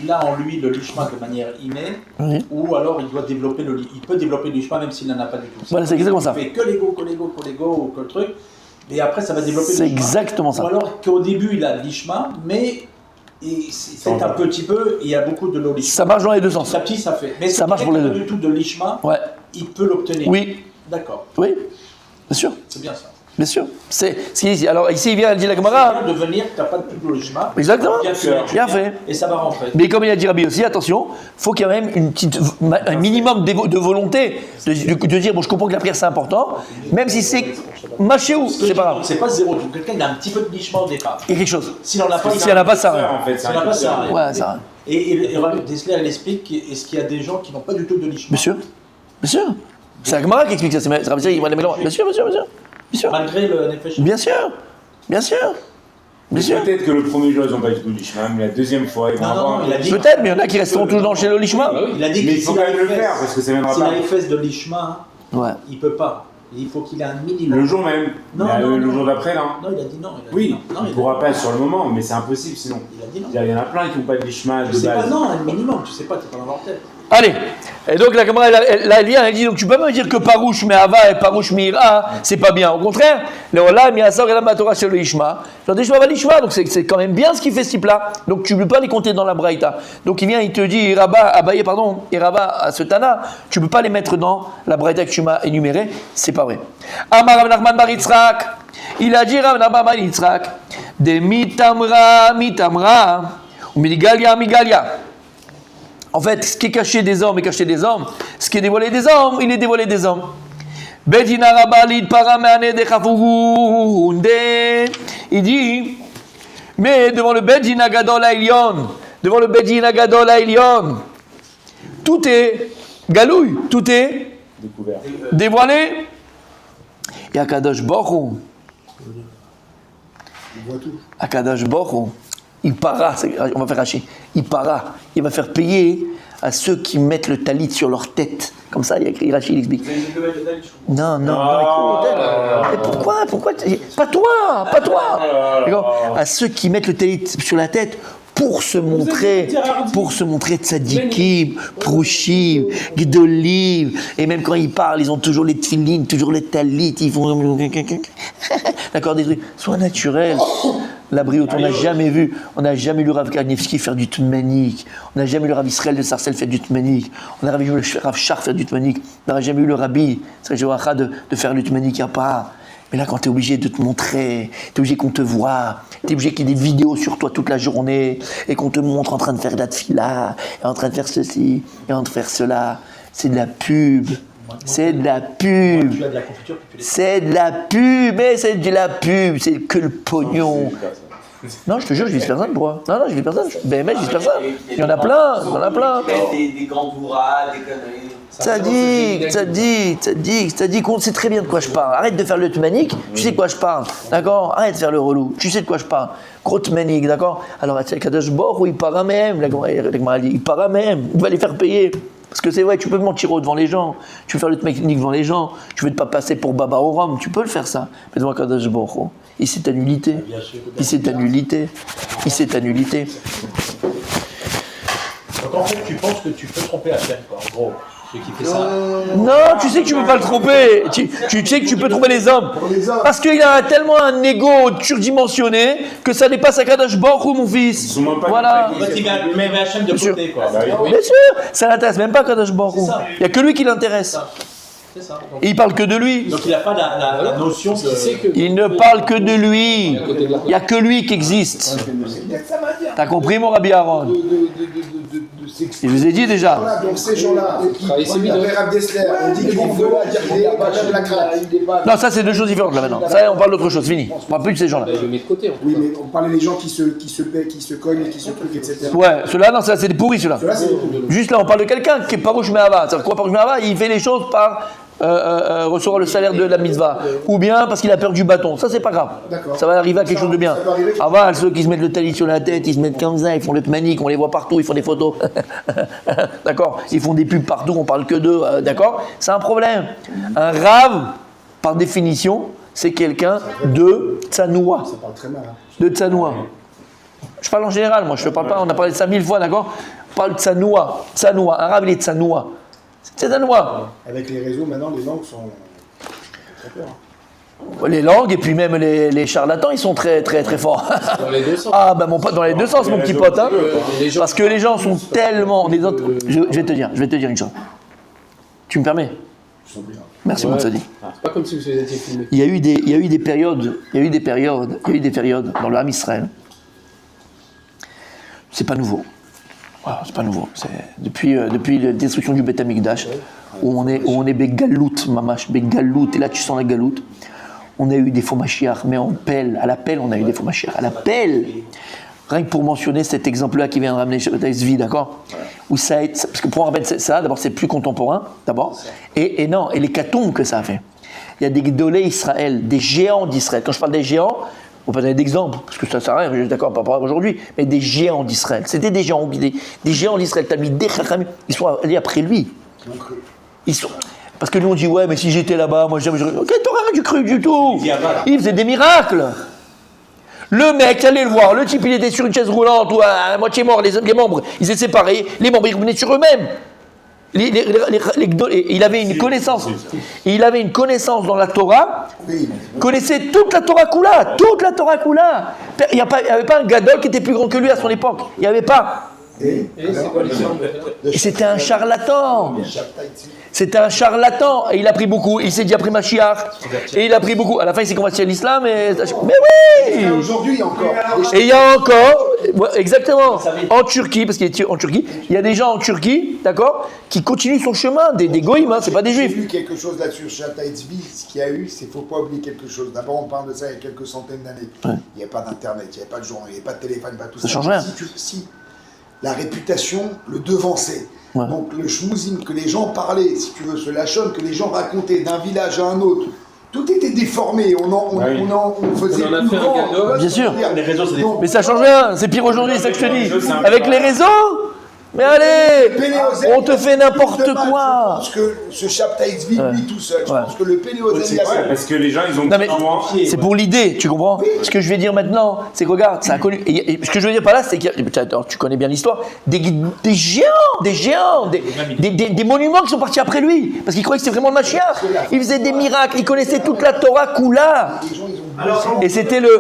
il a en lui le lishma de manière innée, ou alors il doit développer il peut développer le lishma même s'il n'en a pas du tout. Voilà, c'est exactement ça. Il fait que l'ego, ou que le truc, et après ça va développer le lishma. C'est exactement ça. Ou alors qu'au début il a le lishma, mais c'est un petit peu, il y a beaucoup de l'olishma. Ça marche dans les deux sens. Petit à petit ça fait. Mais ça marche pour les deux. Du tout de lishma, il peut l'obtenir. Oui. D'accord. Oui, bien sûr. C'est bien ça. Bien sûr. Alors ici, il vient, il dit la Gemara. De venir, tu n'as pas de plus de logement. Exactement. Bien fait. Et ça va rentrer. Mais comme il a dit Rabbi aussi, attention, il faut qu'il y ait même un minimum de volonté de dire bon, je comprends que la prière c'est important, même si c'est machéou, c'est pas grave. C'est pas zéro. Quelqu'un il a un petit peu de lishma au départ. Il y a quelque chose. S'il n'en a pas, ça rien. En fait, s'il n'en a pas, ça rien. Ouais, ça rien. Et Rabbi Dessler, il explique est-ce qu'il y a des gens qui n'ont pas du tout de lishma? Bien sûr. Bien sûr. C'est la Gemara qui explique ça. C'est Rabbi Bien sûr. Bien sûr. Malgré le nefesh. Bien sûr. Bien sûr. Bien sûr. Peut-être que le premier jour ils n'ont pas du tout lishma, mais la deuxième fois ils vont avoir. Peut-être, mais il y en a qui resteront toujours chez le lishma. Il a dit mais il faut quand même le faire parce que ça viendra pas. S'il a les fesses de lishma, il peut pas. Il faut qu'il ait un minimum. Le jour même. Le jour d'après, non. Non, il a dit non. Oui, il ne pourra pas sur le moment, mais c'est impossible sinon. Il a dit non. Il y en a plein qui n'ont pas de lishma de base. Non, un minimum, tu sais pas, tu es pas dans leur tête. Allez. Et donc la Gemara, elle vient, elle dit, donc tu peux pas me dire que Parouche Me'ava et Parouche Me'ira, c'est pas bien. Au contraire, le Olam Yasor et la Matora chez le Ishma. Genre Ishma va l'Ishma, donc c'est quand même bien ce qu'il fait ce type-là. Donc tu ne peux pas les compter dans la Braïta. Donc il vient, il te dit, Abaye, et Rabba à ce Tana, tu ne peux pas les mettre dans la Braïta que tu m'as énumérée, c'est pas vrai. Amar Rav Nachman bar Yitzhak, il a dit Rav Nachman bar Yitzhak, de mitamra, ou migalia. En fait, ce qui est caché des hommes est caché des hommes. Ce qui est dévoilé des hommes, il est dévoilé des hommes. Il dit, mais devant le Bedin Agadol Ailion, tout est galouille, tout est Découvert. dévoilé. Et Akadosh Baruch On voit tout. Akadosh Baruch il para, on va faire hacher, il va faire payer à ceux qui mettent le talit sur leur tête. Comme ça, il y a écrit Rachid, il explique. Non, écoute, mais pourquoi Pas toi. À ceux qui mettent le talit sur la tête pour se montrer tzadikim, prouchim, gdolim, et même quand ils parlent, ils ont toujours les tfilines, toujours les talit, ils font d'accord, des trucs, sois naturel. La brioute, on n'a jamais vu le Rav Karnevski faire du tmanik, on n'a jamais vu le Rav Israël de Sarcelles faire du tmanik, on n'a jamais vu le Rav Char faire du tmanik, on n'a jamais vu le Rabbi de faire du tmanik, il n'y a pas. Mais là, quand tu es obligé de te montrer, tu es obligé qu'on te voit, tu es obligé qu'il y ait des vidéos sur toi toute la journée, et qu'on te montre en train de faire de la tfila, et en train de faire ceci, et en train de faire cela, c'est de la pub. C'est de la pub. C'est de la pub, mais c'est de la pub, c'est que le pognon. Non, je te jure, je vise personne, pourquoi ? Non, je vise personne. Ben, je vise personne. Il y en a plein, Des grands bourras, des conneries. Tzadik, on sait très bien de quoi je parle. Arrête de faire le tmanik, tu sais de quoi je parle, d'accord ? Arrête de faire le relou, tu sais de quoi je parle. Gros tmanik, d'accord ? Alors, Kadosh Baruch Hu, il para même, la Gemara dit, il para même, il va les faire payer. Parce que c'est vrai, tu peux mentir devant les gens, tu veux faire le tmanik devant les gens, tu veux pas passer pour Baba au Rhum, tu peux le faire ça. Mais devant Kadosh Baruch Hu, il sait ta nullité. Donc en fait, tu penses que tu peux tromper Hachem, quoi, en gros. Celui qui fait ça. Non, tu sais que tu peux pas le tromper. Tu sais que tu peux tromper les hommes. Parce qu'il a tellement un ego surdimensionné que ça dépasse à Kadosh Baruch Hu, mon fils. Voilà. En fait, il met Hachem de côté, quoi. Bien sûr, ça l'intéresse même pas Kadosh Baruch Hu. Il n'y a que lui qui l'intéresse. C'est ça. Et il parle que de lui. Donc il n'a pas la notion de... Il ne parle que de lui. Il n'y a que lui qui existe. T'as compris, mon Rabbi Aaron? Je vous ai dit déjà. Voilà, donc ces gens-là, après Rav Dessler, on dit qu'ils veulent dire pas la crainte. Non, ça c'est deux choses différentes là maintenant. Ça, on parle d'autre chose, fini. On parle plus de ces gens-là. Je le mets de côté. Oui, mais on parlait des gens qui se cognent, qui se truquent, etc. Ouais, ceux-là, non, ça c'est des pourris, ceux-là. Ceux-là, c'est des pourris. Juste là, on parle de quelqu'un qui est Parouche Me'ava. C'est-à-dire quoi, Parouche Me'ava? Il fait les choses par recevoir le salaire de la mitzvah. Ou bien parce qu'il a peur du bâton. Ça, c'est pas grave. D'accord. Ça va arriver à quelque chose de bien. Ça peut arriver. Ah, voilà, ceux qui se mettent le talit sur la tête, ils se mettent comme ça, ils font le tmanik, on les voit partout, ils font des photos. D'accord? Ils font des pubs partout, on parle que d'eux. D'accord? C'est un problème. Un rave, par définition, c'est quelqu'un de tsanoua. Ça parle très mal. Hein. De tsanoua. Je parle en général, moi, je ne parle pas, on a parlé de ça 1000 fois, d'accord? On parle de tsanoua. Tsanoua. Un rave, il est tsanoua. C'est tsanoua. Avec les réseaux, maintenant, les langues sont très peur. Les langues et puis même les charlatans, ils sont très très très forts. Dans les deux sens. Ah ben mon pote, dans les deux sens, mon petit pote. Hein. Les gens- Parce que les gens sont tellement... Je vais te dire une chose. Tu me permets? Merci, mon tzaddik. C'est pas comme si vous étiez filmé. Il y a eu des périodes dans le Ham Israël. C'est pas nouveau. Voilà, c'est pas nouveau. C'est depuis la destruction du Beth Amikdash, où on est begalout, mamash, begalout, et là tu sens la galoute. On a eu des faux Mashiach, mais à la pelle, on a eu des faux Mashiach. À la pelle! Rien que pour mentionner cet exemple-là qui vient de ramener Shabbat Zvi, d'accord? Où ça a été, parce que pour rappeler ça, d'abord c'est plus contemporain, d'abord, et l'hécatombe que ça a fait. Il y a des Gdolé Israël, des géants d'Israël. Quand je parle des géants, on peut donner d'exemples, parce que ça sert à rien, je suis d'accord, pas aujourd'hui, mais des géants d'Israël. C'était des géants d'Israël, t'as mis des chachamim, ils sont allés après lui. Ils sont... Parce que nous on dit, ouais, mais si j'étais là-bas, moi j'aurais... Ok, t'aurais rien du cru du tout. Il faisait des miracles. Le mec, allez le voir, le type il était sur une chaise roulante ou à moitié mort, les membres, ils étaient séparés, les membres ils revenaient sur eux-mêmes. Il avait une connaissance. Il avait une connaissance dans la Torah. Connaissait toute la Torah Kula. Toute la Torah Kula. Il n'y avait pas un gadol qui était plus grand que lui à son époque. Il n'y avait pas. Et c'est quoi l'histoire? Et c'était un charlatan. C'était un charlatan. Et il a pris beaucoup. Il s'est dit après Mashiach. Et il a pris beaucoup. À la fin, il s'est converti à l'islam. Mais oui. Aujourd'hui encore. Et il y a encore, exactement, en Turquie, parce qu'il est en Turquie, il y a des gens en Turquie, d'accord, qui continuent son chemin, des goïms, hein, c'est pas des J'ai juifs. vu quelque chose là-dessus, Shatai Tzvi, ce qu'il y a eu, c'est qu'il ne faut pas oublier quelque chose. D'abord, on parle de ça il y a quelques centaines d'années. Ouais. Il n'y avait pas d'internet, il n'y avait pas de journal, il n'y avait pas de téléphone, pas tout ça. Ça change rien. Si la réputation le devançait. Ouais. Donc le shmouzim que les gens parlaient, si tu veux, ce lachon que les gens racontaient d'un village à un autre, tout était déformé, on faisait On en a plus fait un grand. gadol. Bien sûr. Les réseaux, c'est des Mais ça change rien, c'est pire aujourd'hui, c'est ça que je te dis. Avec les réseaux, mais allez, on te fait n'importe Je quoi. pense que ce Shatai Tzvi, lui tout seul, je pense que le Pénéozen, il a Ouais, parce que les gens, ils ont Non mais besoin. c'est pour l'idée, tu comprends? Ce que je vais dire maintenant, c'est que regarde, ça a connu. Et ce que je veux dire par là, c'est que tu connais bien l'histoire, des géants, des monuments qui sont partis après lui, parce qu'ils croyaient que c'était vraiment le Mashiach. Il faisait des miracles, il connaissait toute la Torah Kula. Et c'était le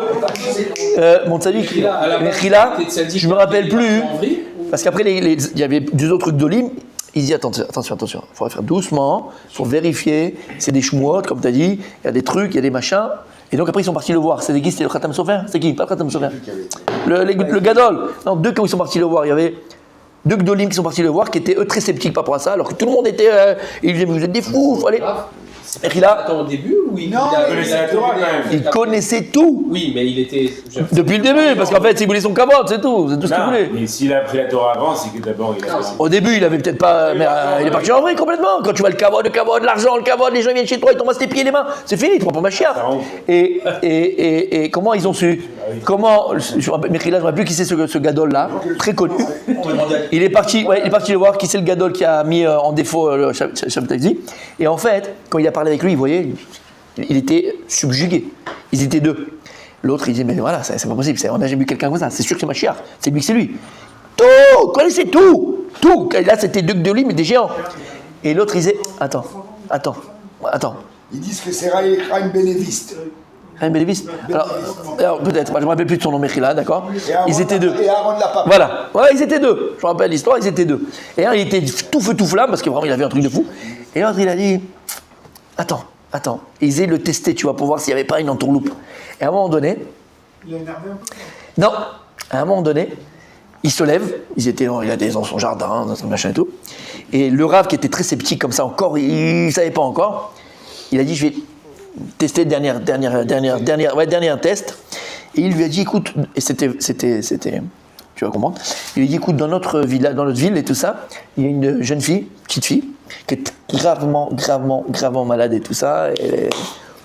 mon tzaddik, Mechila, je me rappelle plus, parce qu'après il y avait deux autres trucs d'Olim. Il dit attention, il faudrait faire doucement, il faut vérifier, c'est des shmuot, comme tu as dit, il y a des trucs, il y a des machins. Et donc après ils sont partis le voir. C'était qui? C'était le Khatam Sofer? C'était qui? Pas le Khatam Sofer. Le Gadol. Non, deux qui sont partis le voir. Il y avait deux Gdolim qui sont partis le voir, qui étaient eux très sceptiques par rapport à ça, alors que tout le monde était. Ils disaient, vous êtes des fous, il faut aller. Et là, Attends, au début, ou il connaissait la Torah, quand même. il connaissait tout. Oui, mais il était. Depuis le début, parce qu'en fait, il voulait son kavod, c'est tout ce qu'il Non, voulait. mais s'il a appris la Torah avant, c'est que d'abord il a. Au début, il avait peut-être pas. Mais il est parti en vrai complètement. Quand tu vois le kavod, l'argent, le kavod, les gens viennent chez toi, ils t'embrassent tes pieds et les mains. C'est fini, tu prends pas ma chienne. Et comment ils ont su? Comment. Je me rappelle, Mechila, je ne me rappelle plus qui c'est ce gadol-là, très connu. Il est parti le voir, qui c'est le gadol qui a mis en défaut le Shabbat. Et en fait, quand il a parlé avec lui, il voyait, il était subjugué. Ils étaient deux. L'autre, il dit, mais voilà, c'est pas possible, on n'a jamais vu quelqu'un comme ça, c'est sûr que c'est Mashiach, c'est lui. Tout, connaissez tout. Et là, c'était deux Gdolim, mais des géants. Et l'autre, il disait, attends. Ils disent que c'est Chaim Bénéviste. Chaim Bénéviste. Alors peut-être, je ne me rappelle plus de son nom, Mechila, d'accord. Ils étaient deux. Et Aaron Lapapa. Voilà, ils étaient deux. Je me rappelle l'histoire, ils étaient deux. Et un, il était tout feu, tout flamme, parce que vraiment, il avait un truc de fou. Et l'autre, il a dit, attends. Et ils allaient le tester, tu vois, pour voir s'il n'y avait pas une entourloupe. Et à un moment donné. Il a énervé un peu. Non, à un moment donné, il se lève, il était dans son jardin, dans son machin et tout. Et le Rav, qui était très sceptique comme ça encore, il ne savait pas encore, il a dit, je vais tester dernier test. Et il lui a dit, écoute, et c'était, tu vas comprendre, il lui a dit, écoute, dans notre ville et tout ça, il y a une jeune fille, petite fille, qui est gravement malade et tout ça. Et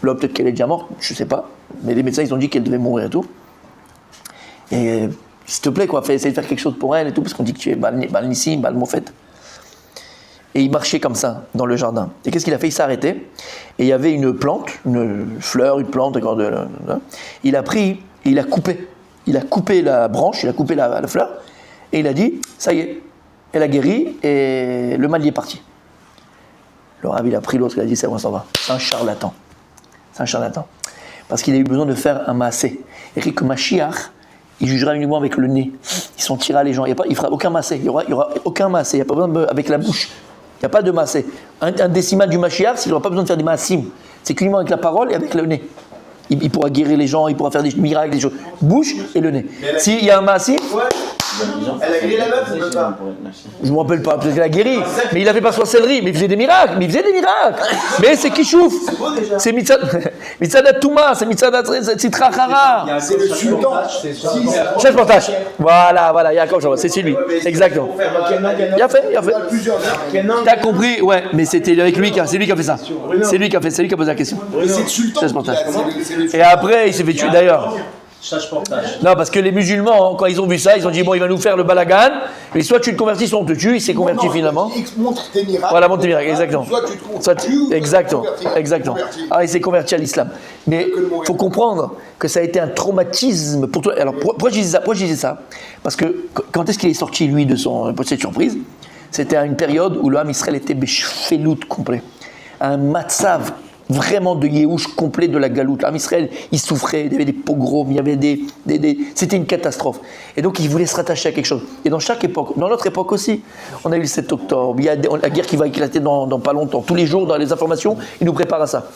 là, peut-être qu'elle est déjà morte, je sais pas. Mais les médecins, ils ont dit qu'elle devait mourir et tout. Et s'il te plaît, essaye de faire quelque chose pour elle et tout, parce qu'on dit que tu es Bal Nissim, Bal Mofet. Et il marchait comme ça, dans le jardin. Et qu'est-ce qu'il a fait? Il s'est arrêté. Et il y avait une plante, une fleur, une plante. Il a pris, et il a coupé. Il a coupé la branche, il a coupé la fleur. Et il a dit, ça y est, elle a guéri et le mal y est parti. Le Rav, il a pris l'autre, il a dit, c'est bon, ça va. C'est un charlatan. Parce qu'il a eu besoin de faire un maasé. Et que Mashiach, il jugera uniquement avec le nez. Il sentira les gens. Il ne fera aucun maasé. Il n'y aura aucun maasé. Il n'y a pas besoin avec la bouche. Il n'y a pas de maasé. Un décimal du Mashiach, il n'aura pas besoin de faire des maasim. C'est qu'uniquement avec la parole et avec le nez. Il pourra guérir les gens, il pourra faire des miracles, des choses. Bouche et le nez. S'il y a un maasim. Elle a guéri la meuf ou pas? Je ne me rappelle pas, peut-être qu'elle a guéri. Mais il avait pas sorcellerie, mais il faisait des miracles. Mais c'est Kishouf. C'est Mitzadat Touma, c'est Mitzadat Sitra Chara. C'est le sultan. Chef Portage. Voilà, Yaakov, c'est lui. Exactement. Il a fait. T'as compris, ouais, mais c'était avec lui, c'est lui qui a fait ça. C'est lui qui a posé la question. C'est le sultan. Chef Portage. Et après, il s'est fait tuer d'ailleurs. Non, parce que les musulmans, quand ils ont vu ça, ils ont dit, bon, il va nous faire le balagan, mais soit tu te convertis, soit on te tue, il s'est converti finalement. Montre tes miracles. Voilà, montre tes miracles, exactement. Soit tu te convertis. Exactement. Ah, il s'est converti à l'islam. Mais il faut comprendre que ça a été un traumatisme pour toi. Alors, pourquoi je disais ça? Parce que quand est-ce qu'il est sorti, lui, de cette surprise? C'était à une période où le Ham Israël était béchelout complet. Un matzav vraiment de Yéhouch complet de la galoute. L'Am Israël, il souffrait, il y avait des pogroms, il y avait c'était une catastrophe. Et donc, il voulait se rattacher à quelque chose. Et dans chaque époque, dans notre époque aussi, on a eu le 7 octobre, il y a la guerre qui va éclater dans pas longtemps. Tous les jours, dans les informations, ils nous préparent à ça.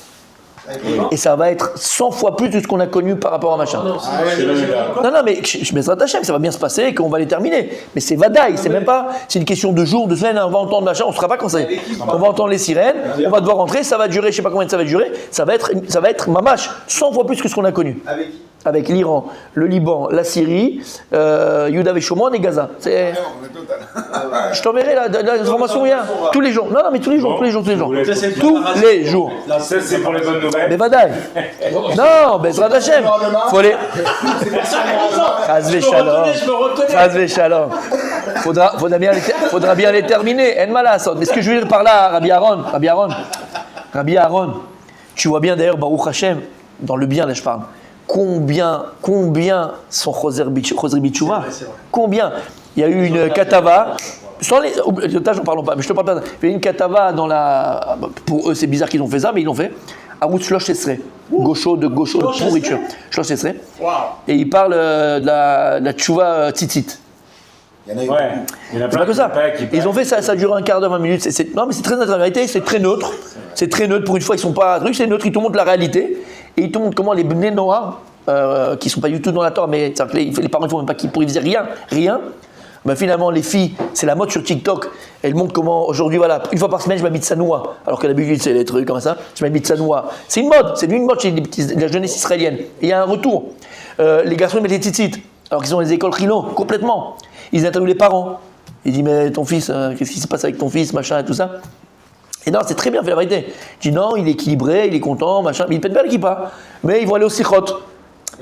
Et ça va être 100 fois plus de ce qu'on a connu par rapport à machin. Non, mais je me rattache que ça va bien se passer et qu'on va les terminer. Mais c'est vadaï, c'est même pas, c'est une question de jours, de semaines, on va entendre machin, on ne saura pas quand c'est. On va entendre les sirènes, on va devoir rentrer, ça va durer, je sais pas combien ça va durer, ça va être mamache, 100 fois plus que ce qu'on a connu. Avec l'Iran, le Liban, la Syrie, Yuda et Shomron et Gaza. Je t'enverrai l'information hier. Tous les jours. Non, mais tous les jours. Tous les jours. Ça, c'est pour les bonnes nouvelles. Mais Vadaï. Non, Bezrat Hashem. Faut aller. Chazvé Shalom. Faudra bien les terminer. En malasot. Mais ce que je veux dire par là, Rabbi Aaron, tu vois bien d'ailleurs, Baruch Hashem, dans le bien, là je parle. Combien sont Choser Bitchouva? Combien? Il y a eu une katava. Sans les otages, n'en parlons pas, mais je te parle pas. Il y a eu une katava dans la. Pour eux, c'est bizarre qu'ils ont fait ça, mais ils l'ont fait. Arutz Shlosh Esrei. Gaucho de pourriture. Shlosh Esrei. Et il parle de la tchouva tzitzit. Il y en a c'est pas que ça. Ils ont fait ça, ça dure un quart d'heure, 20 minutes. Non, mais c'est très neutre. La vérité, c'est très neutre. C'est très neutre. Pour une fois, ils sont pas trucs. C'est neutre. Ils te montrent la réalité et ils te montrent comment les Bnei Noach, qui sont pas du tout dans la Torah, mais les parents ne font même pas pour ils faisaient rien. Ben finalement, les filles, c'est la mode sur TikTok. Elles montrent comment aujourd'hui, voilà, une fois par semaine, je m'habille de Sanoua. Alors que d'habitude, c'est des trucs comme ça. Je m'habille de Sanoua. C'est une mode. C'est une mode chez la jeunesse israélienne. Et il y a un retour. Les garçons ils mettent les tzitzit. Alors qu'ils ont les écoles Chilo, complètement. Ils interviewent les parents. Ils disent, mais ton fils, qu'est-ce qui se passe avec ton fils, machin, et tout ça. Et non, c'est très bien fait la vérité. Je dis non, il est équilibré, il est content, machin. Mais il pète bien l'équipa. Mais ils vont aller au Sichot.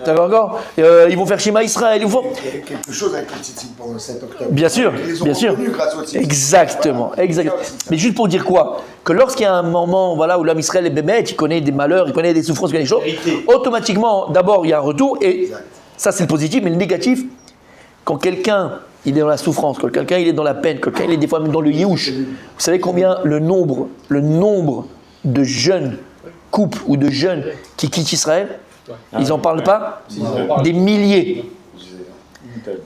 D'accord, encore ils vont faire Shema Israël. Il y a quelque chose avec le tzitzit pendant le 7 octobre. Bien sûr. Grâce au tzitzit. Exactement. Mais juste pour dire quoi? Que lorsqu'il y a un moment où l'homme Israël est bémet, il connaît des malheurs, il connaît des souffrances, il connaît des choses, automatiquement, d'abord, il y a un retour. Et ça, c'est le positif. Mais le négatif, quand quelqu'un il est dans la souffrance, quand quelqu'un il est dans la peine, quand quelqu'un il est des fois même dans le Yéhouch, vous savez combien le nombre de jeunes couples ou de jeunes qui quittent Israël, ils n'en parlent pas, des milliers.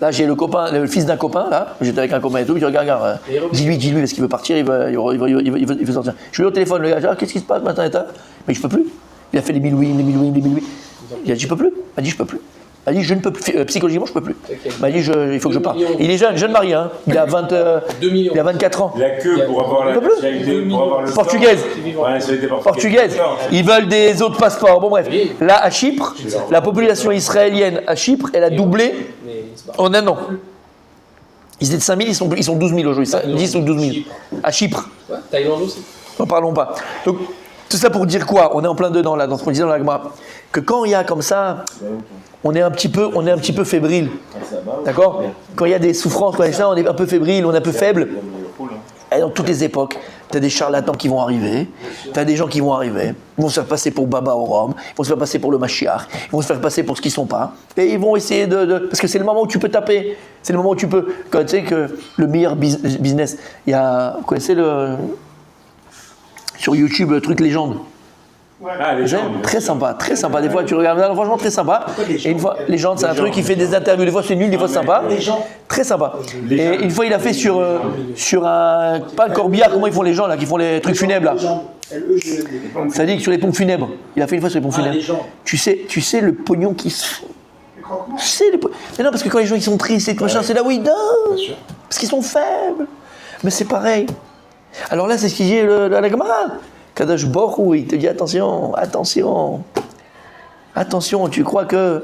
Là j'ai le fils d'un copain, là, j'étais avec un copain et tout, je dis regarde, dis-lui parce qu'il veut partir, il veut sortir. Je lui ai au téléphone, le gars, qu'est-ce qui se passe matin et tal? Mais je peux plus. Il a fait les 1000 louis. Il a dit je peux plus. Il a dit je peux plus. Il m'a dit, je ne peux plus, psychologiquement, je ne peux plus. Il m'a dit, il faut que je parte. Il est jeune marié, hein. Il a 24 ans. Il a que pour avoir la nationalité, pour avoir le portugaise. Portugaise. Ils veulent des autres passeports. Bon, bref. Là, à Chypre, la population israélienne à Chypre, elle a doublé en un an. Ils étaient de 5000, ils sont 12 000 aujourd'hui. 10 ou 12 000. À Chypre. Thaïlande aussi. N'en parlons pas. Donc, tout ça pour dire quoi? On est en plein dedans, là, dans ce qu'on disait dans la Gemara. Que quand il y a comme ça. On est un petit peu fébrile. D'accord? Quand il y a des souffrances, on est un peu fébrile, on est un peu faible. Et dans toutes les époques, tu as des charlatans qui vont arriver, tu as des gens qui vont arriver, ils vont se faire passer pour Baba au Rhum, ils vont se faire passer pour le Mashiach, ils vont se faire passer pour ce qu'ils ne sont pas. Et ils vont essayer parce que c'est le moment où tu peux taper, c'est le moment où tu peux. Quand tu sais que le meilleur business, il y a, vous connaissez sur YouTube, le truc légende. Légende. Très sympa. Des fois, tu regardes, franchement, très sympa. Et une fois, Légende, c'est un truc qui fait des interviews. Des fois, c'est nul, des fois, c'est sympa. Très sympa. Et une fois, il a fait sur un. Pas un corbillard, comment ils font les gens, là, qui font les trucs funèbres, là. Ça dit que sur les pompes funèbres. Il a fait une fois sur les pompes funèbres. Tu sais le pognon qui se fout. Mais non, parce que quand les gens ils sont tristes et machin, c'est là où ils donnent. Parce qu'ils sont faibles. Mais c'est pareil. Alors là, c'est ce qu'il dit la Gemara. Kadosh Baruch Hu, il te dit attention, tu crois que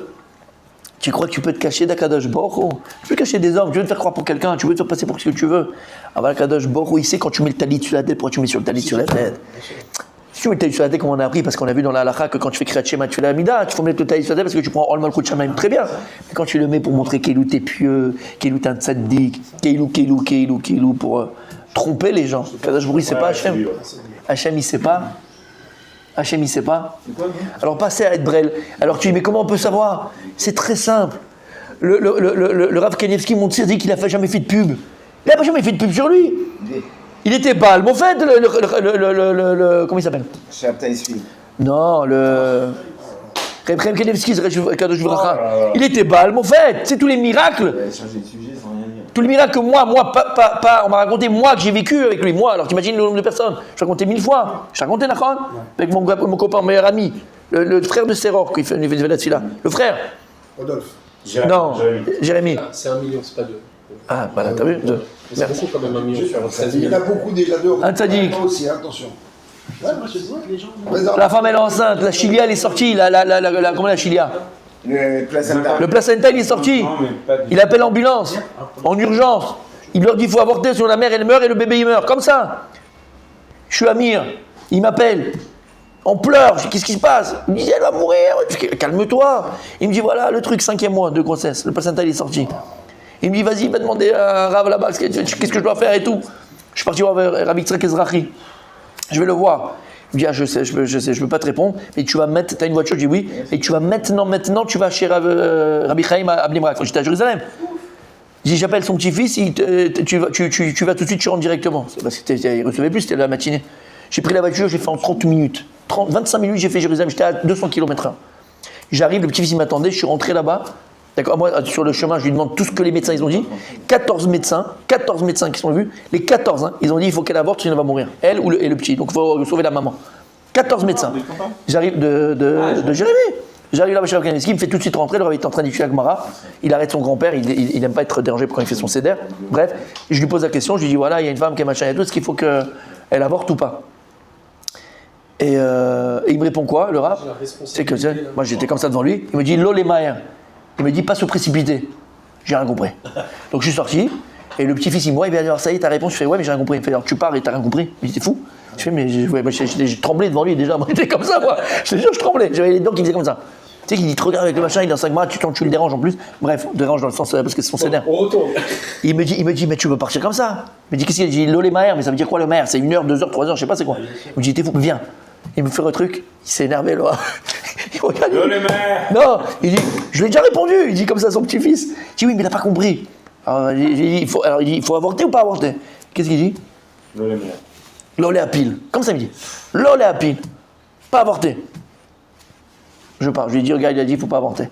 tu peux te cacher d'Akadosh Baruch Hu. Tu peux te cacher des hommes, tu veux te faire croire pour quelqu'un, tu veux te faire passer pour ce que tu veux. Ah bah Kadosh Baruch Hu, il sait quand tu mets le talit sur la tête, pourquoi tu mets sur le talit sur la tête. Si tu mets le talit sur la tête, comme on a appris, parce qu'on a vu dans la halakha que quand tu fais Kriyat Shema, tu fais la Amida, tu faut mettre le talit sur la tête parce que tu prends Ol Malchut Shamayim, très bien. Mais quand tu le mets pour montrer qu'Elou t'es pieux, qu'Elou t'es un tzaddik, qu'Elou pour tromper les gens. Kadosh Baruch Hu, il sait pas Hachem. Hachem, il sait pas. Alors, passez à être brel. Alors, tu dis, mais comment on peut savoir? C'est très simple. Le Rav Kanievski, mon tzir, dit qu'il n'a jamais fait de pub. Et après, il fait de pub sur lui. Il était Baal Mofet, comment il s'appelle? Non, le... Reb Chaim Kanievski, Kadosh Vracha. Il était Baal Mofet. C'est tous les miracles. Tous les miracles que moi, on m'a raconté, moi, que j'ai vécu avec lui. Moi, alors t'imagines le nombre de personnes. Je racontais 1000 fois. Je racontais, Nachon, avec mon copain, mon meilleur ami, le frère de Seror, qui fait une là. Le frère. Rodolphe. Non, Jérémy. C'est 1 million, c'est pas 2. Ah, voilà, t'as vu? Mais c'est beaucoup quand même 1 million sur 16 Il y 000. en a beaucoup déjà de. Un tzaddik. Moi aussi, attention. La femme, elle est enceinte. La chilia, elle est sortie. Comment la chilia? Le placenta. Le placenta, il est sorti. Non, mais pas du Il appelle l'ambulance, en urgence. Il leur dit qu'il faut avorter, sinon la mère, elle meurt et le bébé, il meurt. Comme ça. Je suis Amir. Il m'appelle. On pleure. Je dis, qu'est-ce qui se passe? Il me dit, elle va mourir. Je dis, calme-toi. Il me dit, voilà, le truc, 5e mois de grossesse. Le placenta, il est sorti. Il me dit, vas-y, va demander à un rave là-bas, qu'est-ce que je dois faire et tout. Je suis parti voir Rabbi Tzrak Ezrahi. Je vais le voir. Il me dit, ah, je sais, je peux pas te répondre, mais tu vas mettre, t'as une voiture? Je dis oui, et tu vas maintenant, tu vas chez Rabbi Chaim à Bnei Brak, quand j'étais à Jérusalem. Je dis, j'appelle son petit-fils, tu vas tout de suite, tu rentres directement. Parce qu'il recevait plus, c'était la matinée. J'ai pris la voiture, j'ai fait en 30 minutes. 25 minutes, j'ai fait Jérusalem, j'étais à 200 km/h. J'arrive, le petit-fils, il m'attendait, je suis rentré là-bas. D'accord, moi, sur le chemin, je lui demande tout ce que les médecins ils ont dit. 14 médecins qui sont vus, les 14, hein, ils ont dit il faut qu'elle avorte, sinon elle va mourir. Elle et le petit, donc il faut sauver la maman. 14 médecins. J'arrive de Jérémy. J'arrive là-bas chez Rav Kanievski, il me fait tout de suite rentrer, le Rav est en train d'étudier à Gemara. Il arrête son grand-père, il n'aime pas être dérangé quand il fait son seder. Bref, je lui pose la question, je lui dis voilà, il y a une femme qui est machin et tout, est-ce qu'il faut qu'elle avorte ou pas? Et il me répond quoi, le Rav? C'est que moi j'étais comme ça devant lui, il me dit l'olé maher. Il me dit pas se précipiter. J'ai rien compris. Donc je suis sorti, et le petit-fils il me voit, il vient dire ça y est, ta réponse. Je fais ouais, mais j'ai rien compris. Il me fait alors tu pars et t'as rien compris. Il me dit t'es fou. Je fais mais j'ai tremblé devant lui déjà. Moi j'étais comme ça, moi. Je te jure, je tremblais. J'avais les dents qui faisaient comme ça. Tu sais qu'il dit te regarde avec le machin, il est dans 5 mois, tu le déranges en plus. Bref, dérange dans le sens parce que c'est son scénario. On retourne. Il me dit mais tu veux partir comme ça? Il me dit qu'est-ce qu'il dit l'olé maher, mais ça veut dire quoi le maher? C'est 1 heure, 2 heures, 3 heures, je sais pas c'est quoi. Il me dit t'es fou, viens. Il me fait un truc, il s'est énervé là. Il regarde, non, il dit, je lui ai déjà répondu, il dit comme ça à son petit-fils. Il dit oui, mais il n'a pas compris. Alors, il dit, il faut avorter ou pas avorter? Qu'est-ce qu'il dit? L'olé à pile. Comme ça il me dit. L'olé à pile. Pas avorter. Je pars, je lui ai dit, regarde, il a dit, il ne faut pas avorter.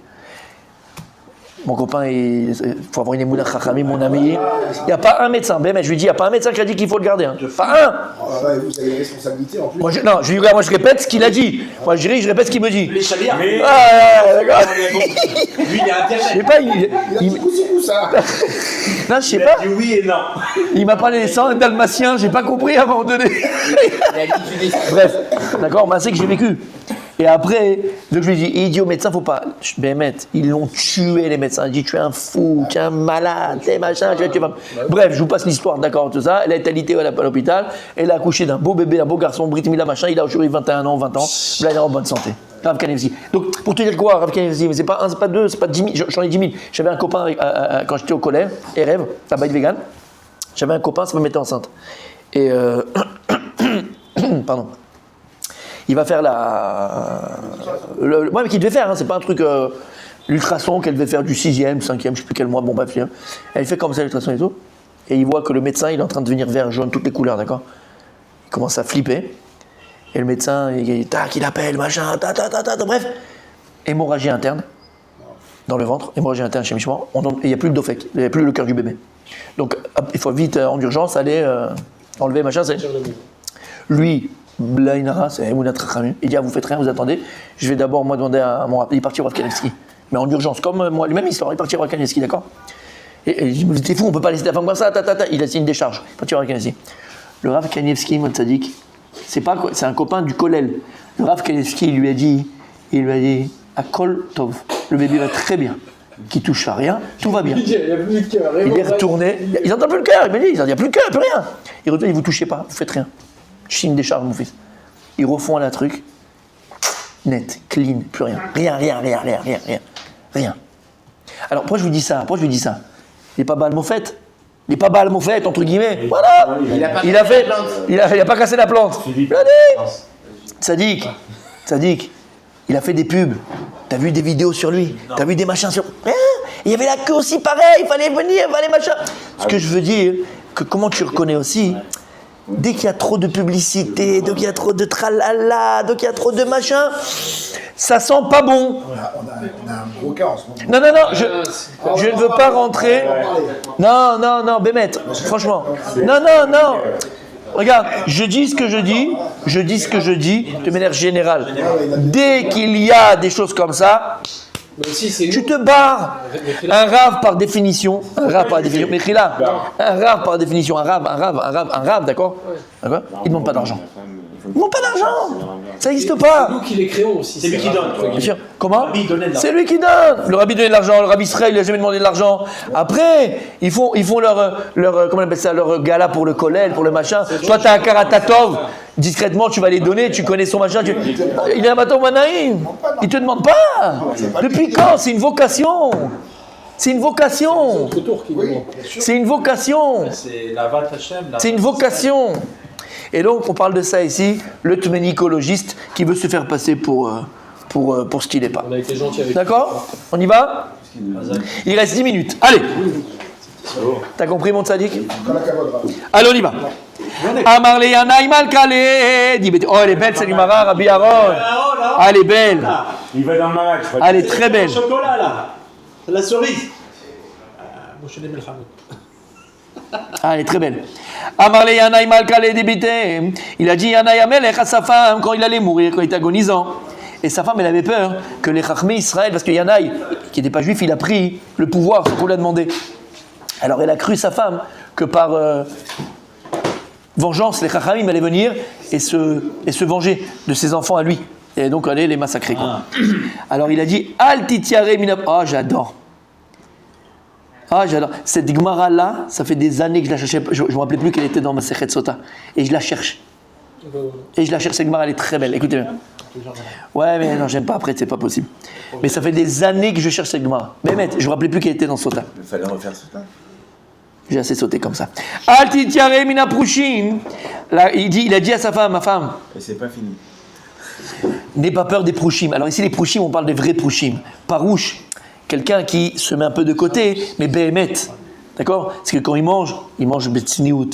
Mon copain, il faut avoir une émouna chachami, mon ami. Il n'y a pas un médecin, je lui dis, il n'y a pas un médecin qui a dit qu'il faut le garder. Hein. Pas un. Oh, ouais, vous avez des responsabilités en plus. Moi, je lui dis, moi je répète ce qu'il a dit. Moi je répète ce qu'il me dit. Les chalières. Mais D'accord. Lui, il est Je sais internet. pas, Il a dit coup ça. non, je sais il pas. a dit oui et non. Il m'a parlé des sangs dalmatiens, j'ai pas compris à un moment donné. Bref, d'accord, c'est que j'ai vécu. Et après, donc je lui dis, il dit au médecin, faut pas. Ils l'ont tué, les médecins. Il dit, tu es un fou, tu es un malade, t'es machin, tu vas. Bref, je vous passe l'histoire, d'accord, tout ça. Elle a été alitée à l'hôpital. Elle a accouché d'un beau bébé, un beau garçon, Brit Mila, machin. Il a aujourd'hui 21 ans, 20 ans. Là, il est en bonne santé. Rav Kanievski. Donc, pour te dire quoi, Rav Kanievski, mais c'est pas un, c'est pas deux, c'est pas 10 000. J'en ai 10 000. J'avais un copain quand j'étais au collège, Erev, à Baït Vegan. J'avais un copain, ça me mettait enceinte. Et. Pardon. Il va faire ouais, mais qu'il devait faire, hein, c'est pas un truc. L'ultrason qu'elle devait faire du 6e, 5e, je sais plus quel mois, bon bref. Elle fait comme ça l'ultrason et tout. Et il voit que le médecin, il est en train de devenir vert, jaune, toutes les couleurs, d'accord? Il commence à flipper. Et le médecin, il appelle, machin, bref. Hémorragie interne, dans le ventre, hémorragie interne chez Mishmar. Et il n'y a plus le dofek, il n'y a plus le cœur du bébé. Donc il faut vite, en urgence, aller enlever, machin. Lui. Blainara, c'est Emunat Chachamim. Il dit, vous faites rien, vous attendez. Je vais d'abord, moi, demander à mon... Il est parti au Rav Kanievski. Mais en urgence, comme moi, même histoire, il est parti au Rav Kanievski, d'accord? Et je me dis, t'es fou, on peut pas laisser la femme comme ça, Il a signé une décharge. Il est parti au Rav Kanievski. Le Rav Kanievski, mon tzaddik, c'est un copain du Kollel. Le Rav Kanievski, il lui a dit, à Kol Tov, le bébé va très bien. Qui touche à rien, tout va bien. Il n'y a plus de cœur. Il est retourné, ils n'entendent plus le cœur, il me dit, il n'y a plus le cœur, plus rien. Il retourne, vous touchez pas, vous faites rien. Je signe des charges, mon fils. Ils refont la truc. Net, clean, plus rien. Rien. Alors, pourquoi je vous dis ça? Il n'est pas Baal Mofet. Il n'est pas Baal Mofet, entre guillemets. Voilà. Il a pas cassé la plante. Tzadik. Il a fait des pubs. T'as vu des vidéos sur lui? T'as vu des machins sur... Il y avait la queue aussi pareil, il fallait venir, il fallait machin. Ce que je veux dire, que comment tu reconnais aussi, dès qu'il y a trop de publicité, dès qu'il y a trop de tralala, dès qu'il y a trop de machin, ça sent pas bon. On a un gros cas en ce moment. Non, je ne veux pas rentrer. Non, Bémet, franchement. Non. Regarde, je dis ce que je dis de manière générale. Dès qu'il y a des choses comme ça, Mais aussi, c'est tu nous. te barres. Un rave par définition, mais Khila, un rave par définition, un rave, d'accord? D'accord? Il ne demande pas d'argent. Il ne demande pas d'argent. Ça n'existe pas. Nous qui les créons aussi. C'est lui qui donne. Bien sûr. Comment? Le rabbi donnait de l'argent. C'est lui qui donne. Le rabbi donnait de l'argent. Le rabbi Israël, il n'a jamais demandé de l'argent. Après, ils font leur comment on appelle ça, leur gala pour le kollel, pour le machin. Toi, tu as un karatatov. Discrètement, tu vas les donner. Tu connais son machin. Il est un bateau manaïm. Il te demande pas. Depuis quand? C'est une vocation. C'est une vocation. Notre tour qui nous demande. C'est une vocation. C'est la Vat Hashem. C'est une vocation. Et donc, on parle de ça ici, le tménicologiste qui veut se faire passer pour ce qu'il n'est pas. On a été gentil avec D'accord? On y va? Il reste 10 minutes. Allez! T'as compris, mon tzaddik? Allez, on y va. Amar le Yanaï Malkale. Oh, elle est belle, cette Gemara, Rabbi Aaron. Ah, elle est belle. Il va dans le Marak, je crois. Elle est très belle. Le chocolat, là. C'est la cerise. Moshe Melchamout. Ah, elle est très belle. Amar le Yanaï Malkale débité. Il a dit Yanaï Amelech à sa femme quand il allait mourir, quand il était agonisant. Et sa femme, elle avait peur que les Chachmé Israël, parce que Yanaï, qui n'était pas juif, il a pris le pouvoir sans qu'on lui a demandé. Alors elle a cru sa femme que par vengeance, les Chachamim allaient venir et se venger de ses enfants à lui. Et donc aller les massacrer. Quoi. Alors il a dit Al titiare minab. Ah, j'adore. Cette Gemara là, ça fait des années que je la cherchais. Je ne me rappelais plus qu'elle était dans ma Sechet Sota. Et je la cherche. Cette Gemara, elle est très belle. Écoutez bien. Ouais, mais non, j'aime pas après, c'est pas possible. Mais ça fait des années que je cherche cette Gemara. Mais je me rappelais plus qu'elle était dans Sota. Il fallait refaire Sota. J'ai assez sauté comme ça. Alti tiare mina prouchim. Il a dit à sa femme, ma femme. Et c'est pas fini. N'aie pas peur des prouchim. Alors ici, les prouchim, on parle des vrais prouchim. Parouche, quelqu'un qui se met un peu de côté, mais béhémet. D'accord? Parce que quand il mange betsniout.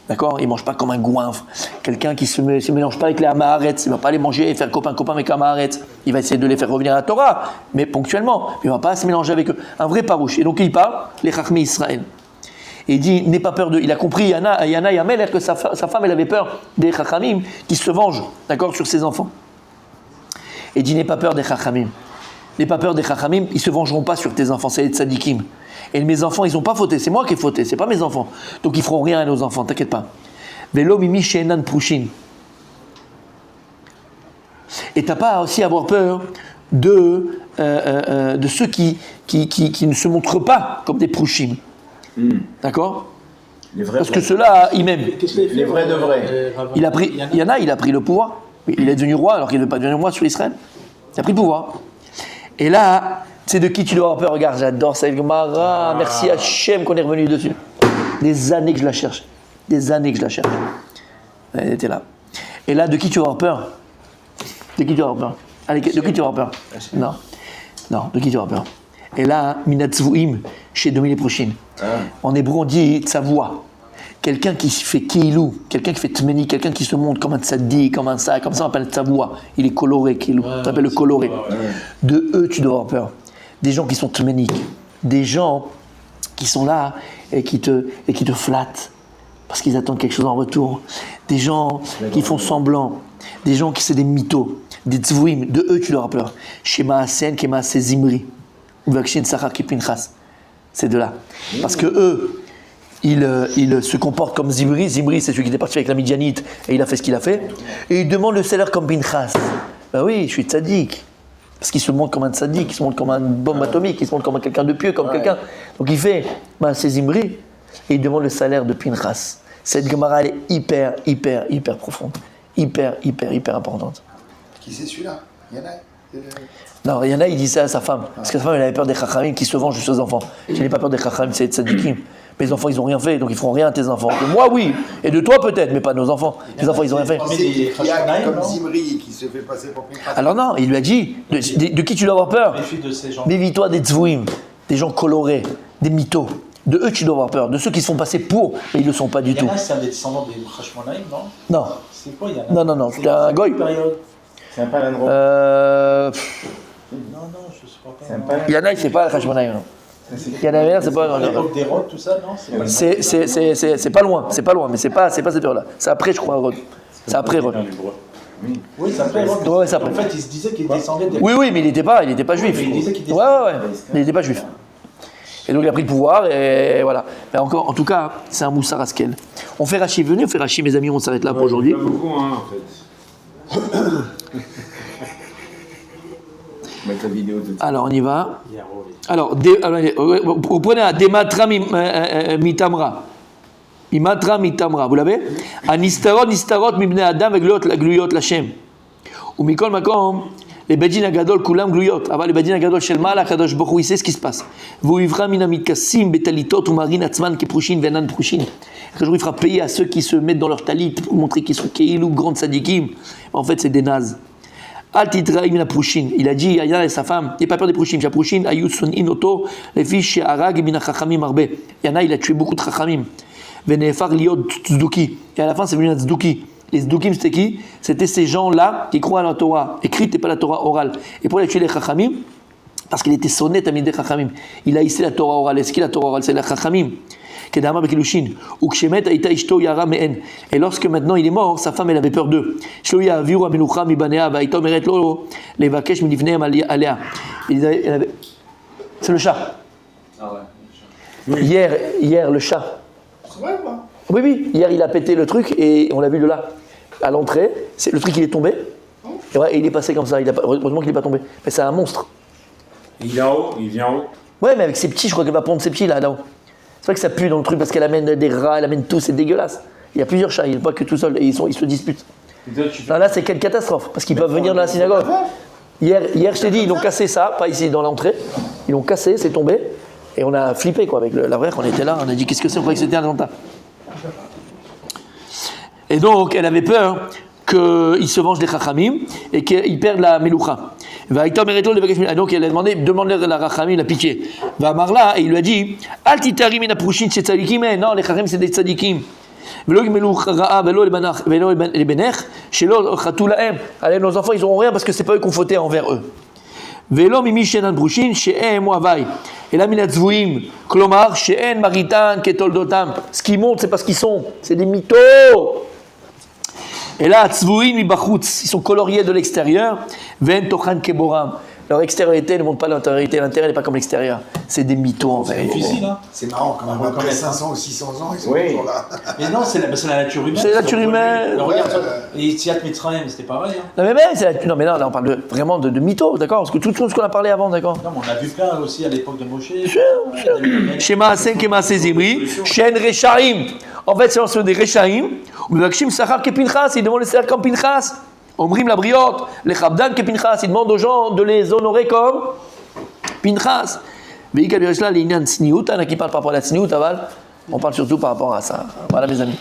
D'accord? Il ne mange pas comme un goinfre. Quelqu'un qui ne se mélange pas avec les Amaharet. Il ne va pas les manger et faire copain-copain avec les Amaharet. Il va essayer de les faire revenir à la Torah, mais ponctuellement. Il ne va pas se mélanger avec eux. Un vrai parouche. Et donc il parle, les Chachmé Israël. Et il dit, n'aie pas peur d'eux. Il a compris, Yana Yamel, que sa femme, elle avait peur des Chachamim qui se vengent, d'accord, sur ses enfants. Et il dit, n'aie pas peur des Chachamim. N'aie pas peur des Chachamim, ils ne se vengeront pas sur tes enfants, c'est les tzadikim. Et mes enfants, ils n'ont pas fauté, c'est moi qui ai fauté, c'est pas mes enfants. Donc ils feront rien à nos enfants, t'inquiète pas. Velo mimi shenan prouchin. Et t'as pas aussi à avoir peur de ceux qui ne se montrent pas comme des prouchim. D'accord? Les vrais. Parce que ceux-là, ils m'aiment. Les vrais de vrais. Il a pris le pouvoir. Il est devenu roi alors qu'il ne veut pas devenir roi sur Israël. Il a pris le pouvoir. Et là, c'est de qui tu dois avoir peur? Regarde, j'adore cette Gemara. Merci Hachem qu'on est revenu dessus. Des années que je la cherche. Elle était là. Et là, de qui tu vas avoir peur? Allez, de qui tu vas avoir peur? Non, de qui tu vas avoir peur? Et là, minatzvuim, chez Dominique Prochine. En hébreu, on dit tsavoua. Quelqu'un qui fait keilou, quelqu'un qui fait tmeni, quelqu'un qui se montre comme un tzaddi, comme ça on appelle tsavoua. Il est coloré, keilou. On appelle le coloré. De eux, tu dois avoir peur. Des gens qui sont tméniques. Des gens qui sont là et qui te flattent. Parce qu'ils attendent quelque chose en retour. Des gens qui font semblant. Des gens qui sont des mythos. Des tzvouim. De eux, tu dois avoir peur. Shema Asen, Kema Zimri. C'est de là. Parce que eux, ils se comportent comme Zimri. Zimri, c'est celui qui était parti avec la Midianite et il a fait ce qu'il a fait. Et ils demandent le salaire comme Pinchas. Ben oui, je suis tzaddik. Parce qu'il se montre comme un tzaddik, il se montre comme une bombe atomique, il se montre comme quelqu'un de pieux, comme quelqu'un. Donc il fait, c'est Zimri. Et il demande le salaire de Pinchas. Cette Gemara, elle est hyper profonde. Hyper importante. Qui c'est celui-là? Non, il y en a, il dit ça à sa femme. Parce que sa femme, elle avait peur des chachamim qui se vengent de ses enfants. Je n'ai pas peur des chachamim, c'est des tzadikim. Mes enfants, ils n'ont rien fait, donc ils ne feront rien à tes enfants. De moi, oui. Et de toi, peut-être, mais pas de nos enfants. Tes enfants, ils n'ont rien fait. Il y a comme Zimri qui se fait passer pour Pinchas. Alors non, il lui a dit, de qui tu dois avoir peur? Méfie de ces gens. Méfie-toi des tzvouim. des gens colorés, des mythos. De eux, tu dois avoir peur. De ceux qui se font passer pour, mais ils ne le sont pas du Il y tout. en a, c'est un des descendants des Hashmonaïm, non? Non. C'est quoi, il y en a? Non, c'est un goy. Période. C'est un palindrome. Non, non, je sais pas. C'est un palindrome. Il y en a, c'est pas le Hashmonaïm. Il y en a, c'est pas. L'époque des Rhodes, tout ça, non? C'est pas loin, mais c'est pas cette période-là. C'est après, je crois, Rod. C'est après Rod. Oui, c'est après Rhodes. Ouais, c'est après. En fait, il se disait qu'il descendait des. Oui, mais il n'était pas juif. Mais il disait qu'il était- Ouais. Il n'était pas juif. Et donc il a pris le pouvoir, et voilà. Mais encore, en tout cas, c'est un Moussar Askel. On fait Rachi, venez, on fait Rachi, mes amis, on s'arrête là pour aujourd'hui. Pas beaucoup, hein, en fait. Mettre la vidéo tout de suite. Alors, on y va. Il y a Rhodes. Alors, vous prenez un Dematra mitamra. Imatra mitamra, vous l'avez? Un nistarot mibne adam gluyot lachem. Ou mikol makom, les bedin agadol kulam gluyot. Avant les bedin agadol shel mal akadosh baruch hu, il sait ce qui se passe. Vous ivra minamit kassim betalitot ou marin atzman keprushin venan prushin. Un jour, il fera payer à ceux qui se mettent dans leur talit pour montrer qu'ils sont keilou, grandes sadikim. En fait, c'est des nazes. Al titraim min aprushin. Il a dit, Yana et sa femme, n'aie pas peur des prushin. Prushin ayusun inoto, les fiches arag min chachamim arbe. Yana, il a tué beaucoup de chachamim. Venefar liot tzduki. Et à la fin, c'est venu un tzduki. Les tzdukim, c'était qui? C'était ces gens-là qui croient à la Torah écrite et pas la Torah orale. Et pour les tuer les chachamim, parce qu'il était sonnet à midi chachamim. Il haïssait la Torah orale. Est-ce qu'il la Torah orale? C'est la chachamim. Kedama bekilushin. Ou kshemet aïta ishto yara mehen. Et lorsque maintenant il est mort, sa femme elle avait peur d'eux. Shlo yaviru amenucha mi banea vaïta meret lo levakesh midivneem alea. C'est le chat. Hier le chat. C'est vrai ou pas? Oui, hier il a pété le truc et on l'a vu de là, à l'entrée. Le truc il est tombé. Et, ouais, et il est passé comme ça. Heureusement qu'il n'est pas tombé. Mais c'est un monstre. Et il est en haut, il vient en haut. Ouais, mais avec ses petits, je crois qu'elle va prendre ses petits là-haut. C'est vrai que ça pue dans le truc parce qu'elle amène des rats, elle amène tout, c'est dégueulasse. Il y a plusieurs chats, il n'est pas que tout seul, et ils se disputent. Non, là, c'est quelle catastrophe, parce qu'ils peuvent venir dans la synagogue. Hier, je t'ai dit, ils ont cassé ça, pas ici dans l'entrée. Ils l'ont cassé, c'est tombé. Et on a flippé quoi, avec la vraie, on était là, on a dit qu'est-ce que c'est, on croyait que c'était un attentat. Et donc, elle avait peur qu'ils se vengent des chachamim et qu'ils perdent la meloucha. Donc elle a demandé, demande-leur la rachamim, la pitié. Va Marla, et il lui a dit, Al titari min aprushin chez tzadikim, non, les chachamim c'est des tzadikim. Velo meloucha ra'a, velo les benech, shelo chatou lahem. Allez, nos enfants, ils n'auront rien parce que c'est pas eux qu'on fautait envers eux. Velo mimi shenan brushin, she'em wavai. Et là, minatzvuim, klomar, she'en maritan, ketoldotam. Ce qui monte, c'est parce qu'ils sont, c'est des mythos. Et là, tzvuim ibachutz, ils sont coloriés de l'extérieur. Ven tochan keboram. Leur extériorité ne montre pas l'intériorité. L'intérieur n'est pas comme l'extérieur. C'est des mythos en fait. C'est difficile, hein. C'est marrant quand même, après 500 ou 600 ans, ils sont Oui. toujours là. Mais non, c'est la nature humaine. C'est la nature humaine. Regarde, Ouais, et Tziat Mitzrayim, c'était pareil. Hein. Non mais non mais là on parle vraiment de mythos, d'accord? Parce que tout ce qu'on a parlé avant, d'accord? Non, mais on a vu plein aussi à l'époque de Moshe. Shema Asen Kema Sezimri, Shen Rechaim. En fait, c'est l'ensemble des Rechaim. Ou Vakshim Sachar Kepinchas, ils demandent le salaire comme Pinchas. Omrim la briotte, les Chabdan Kepinchas, ils demandent aux gens de les honorer comme Pinchas. Veikal Yereshla, les Inyan Tsniout, qui parle par rapport à la Tsniout, Aval. On parle surtout par rapport à ça. Voilà, mes amis.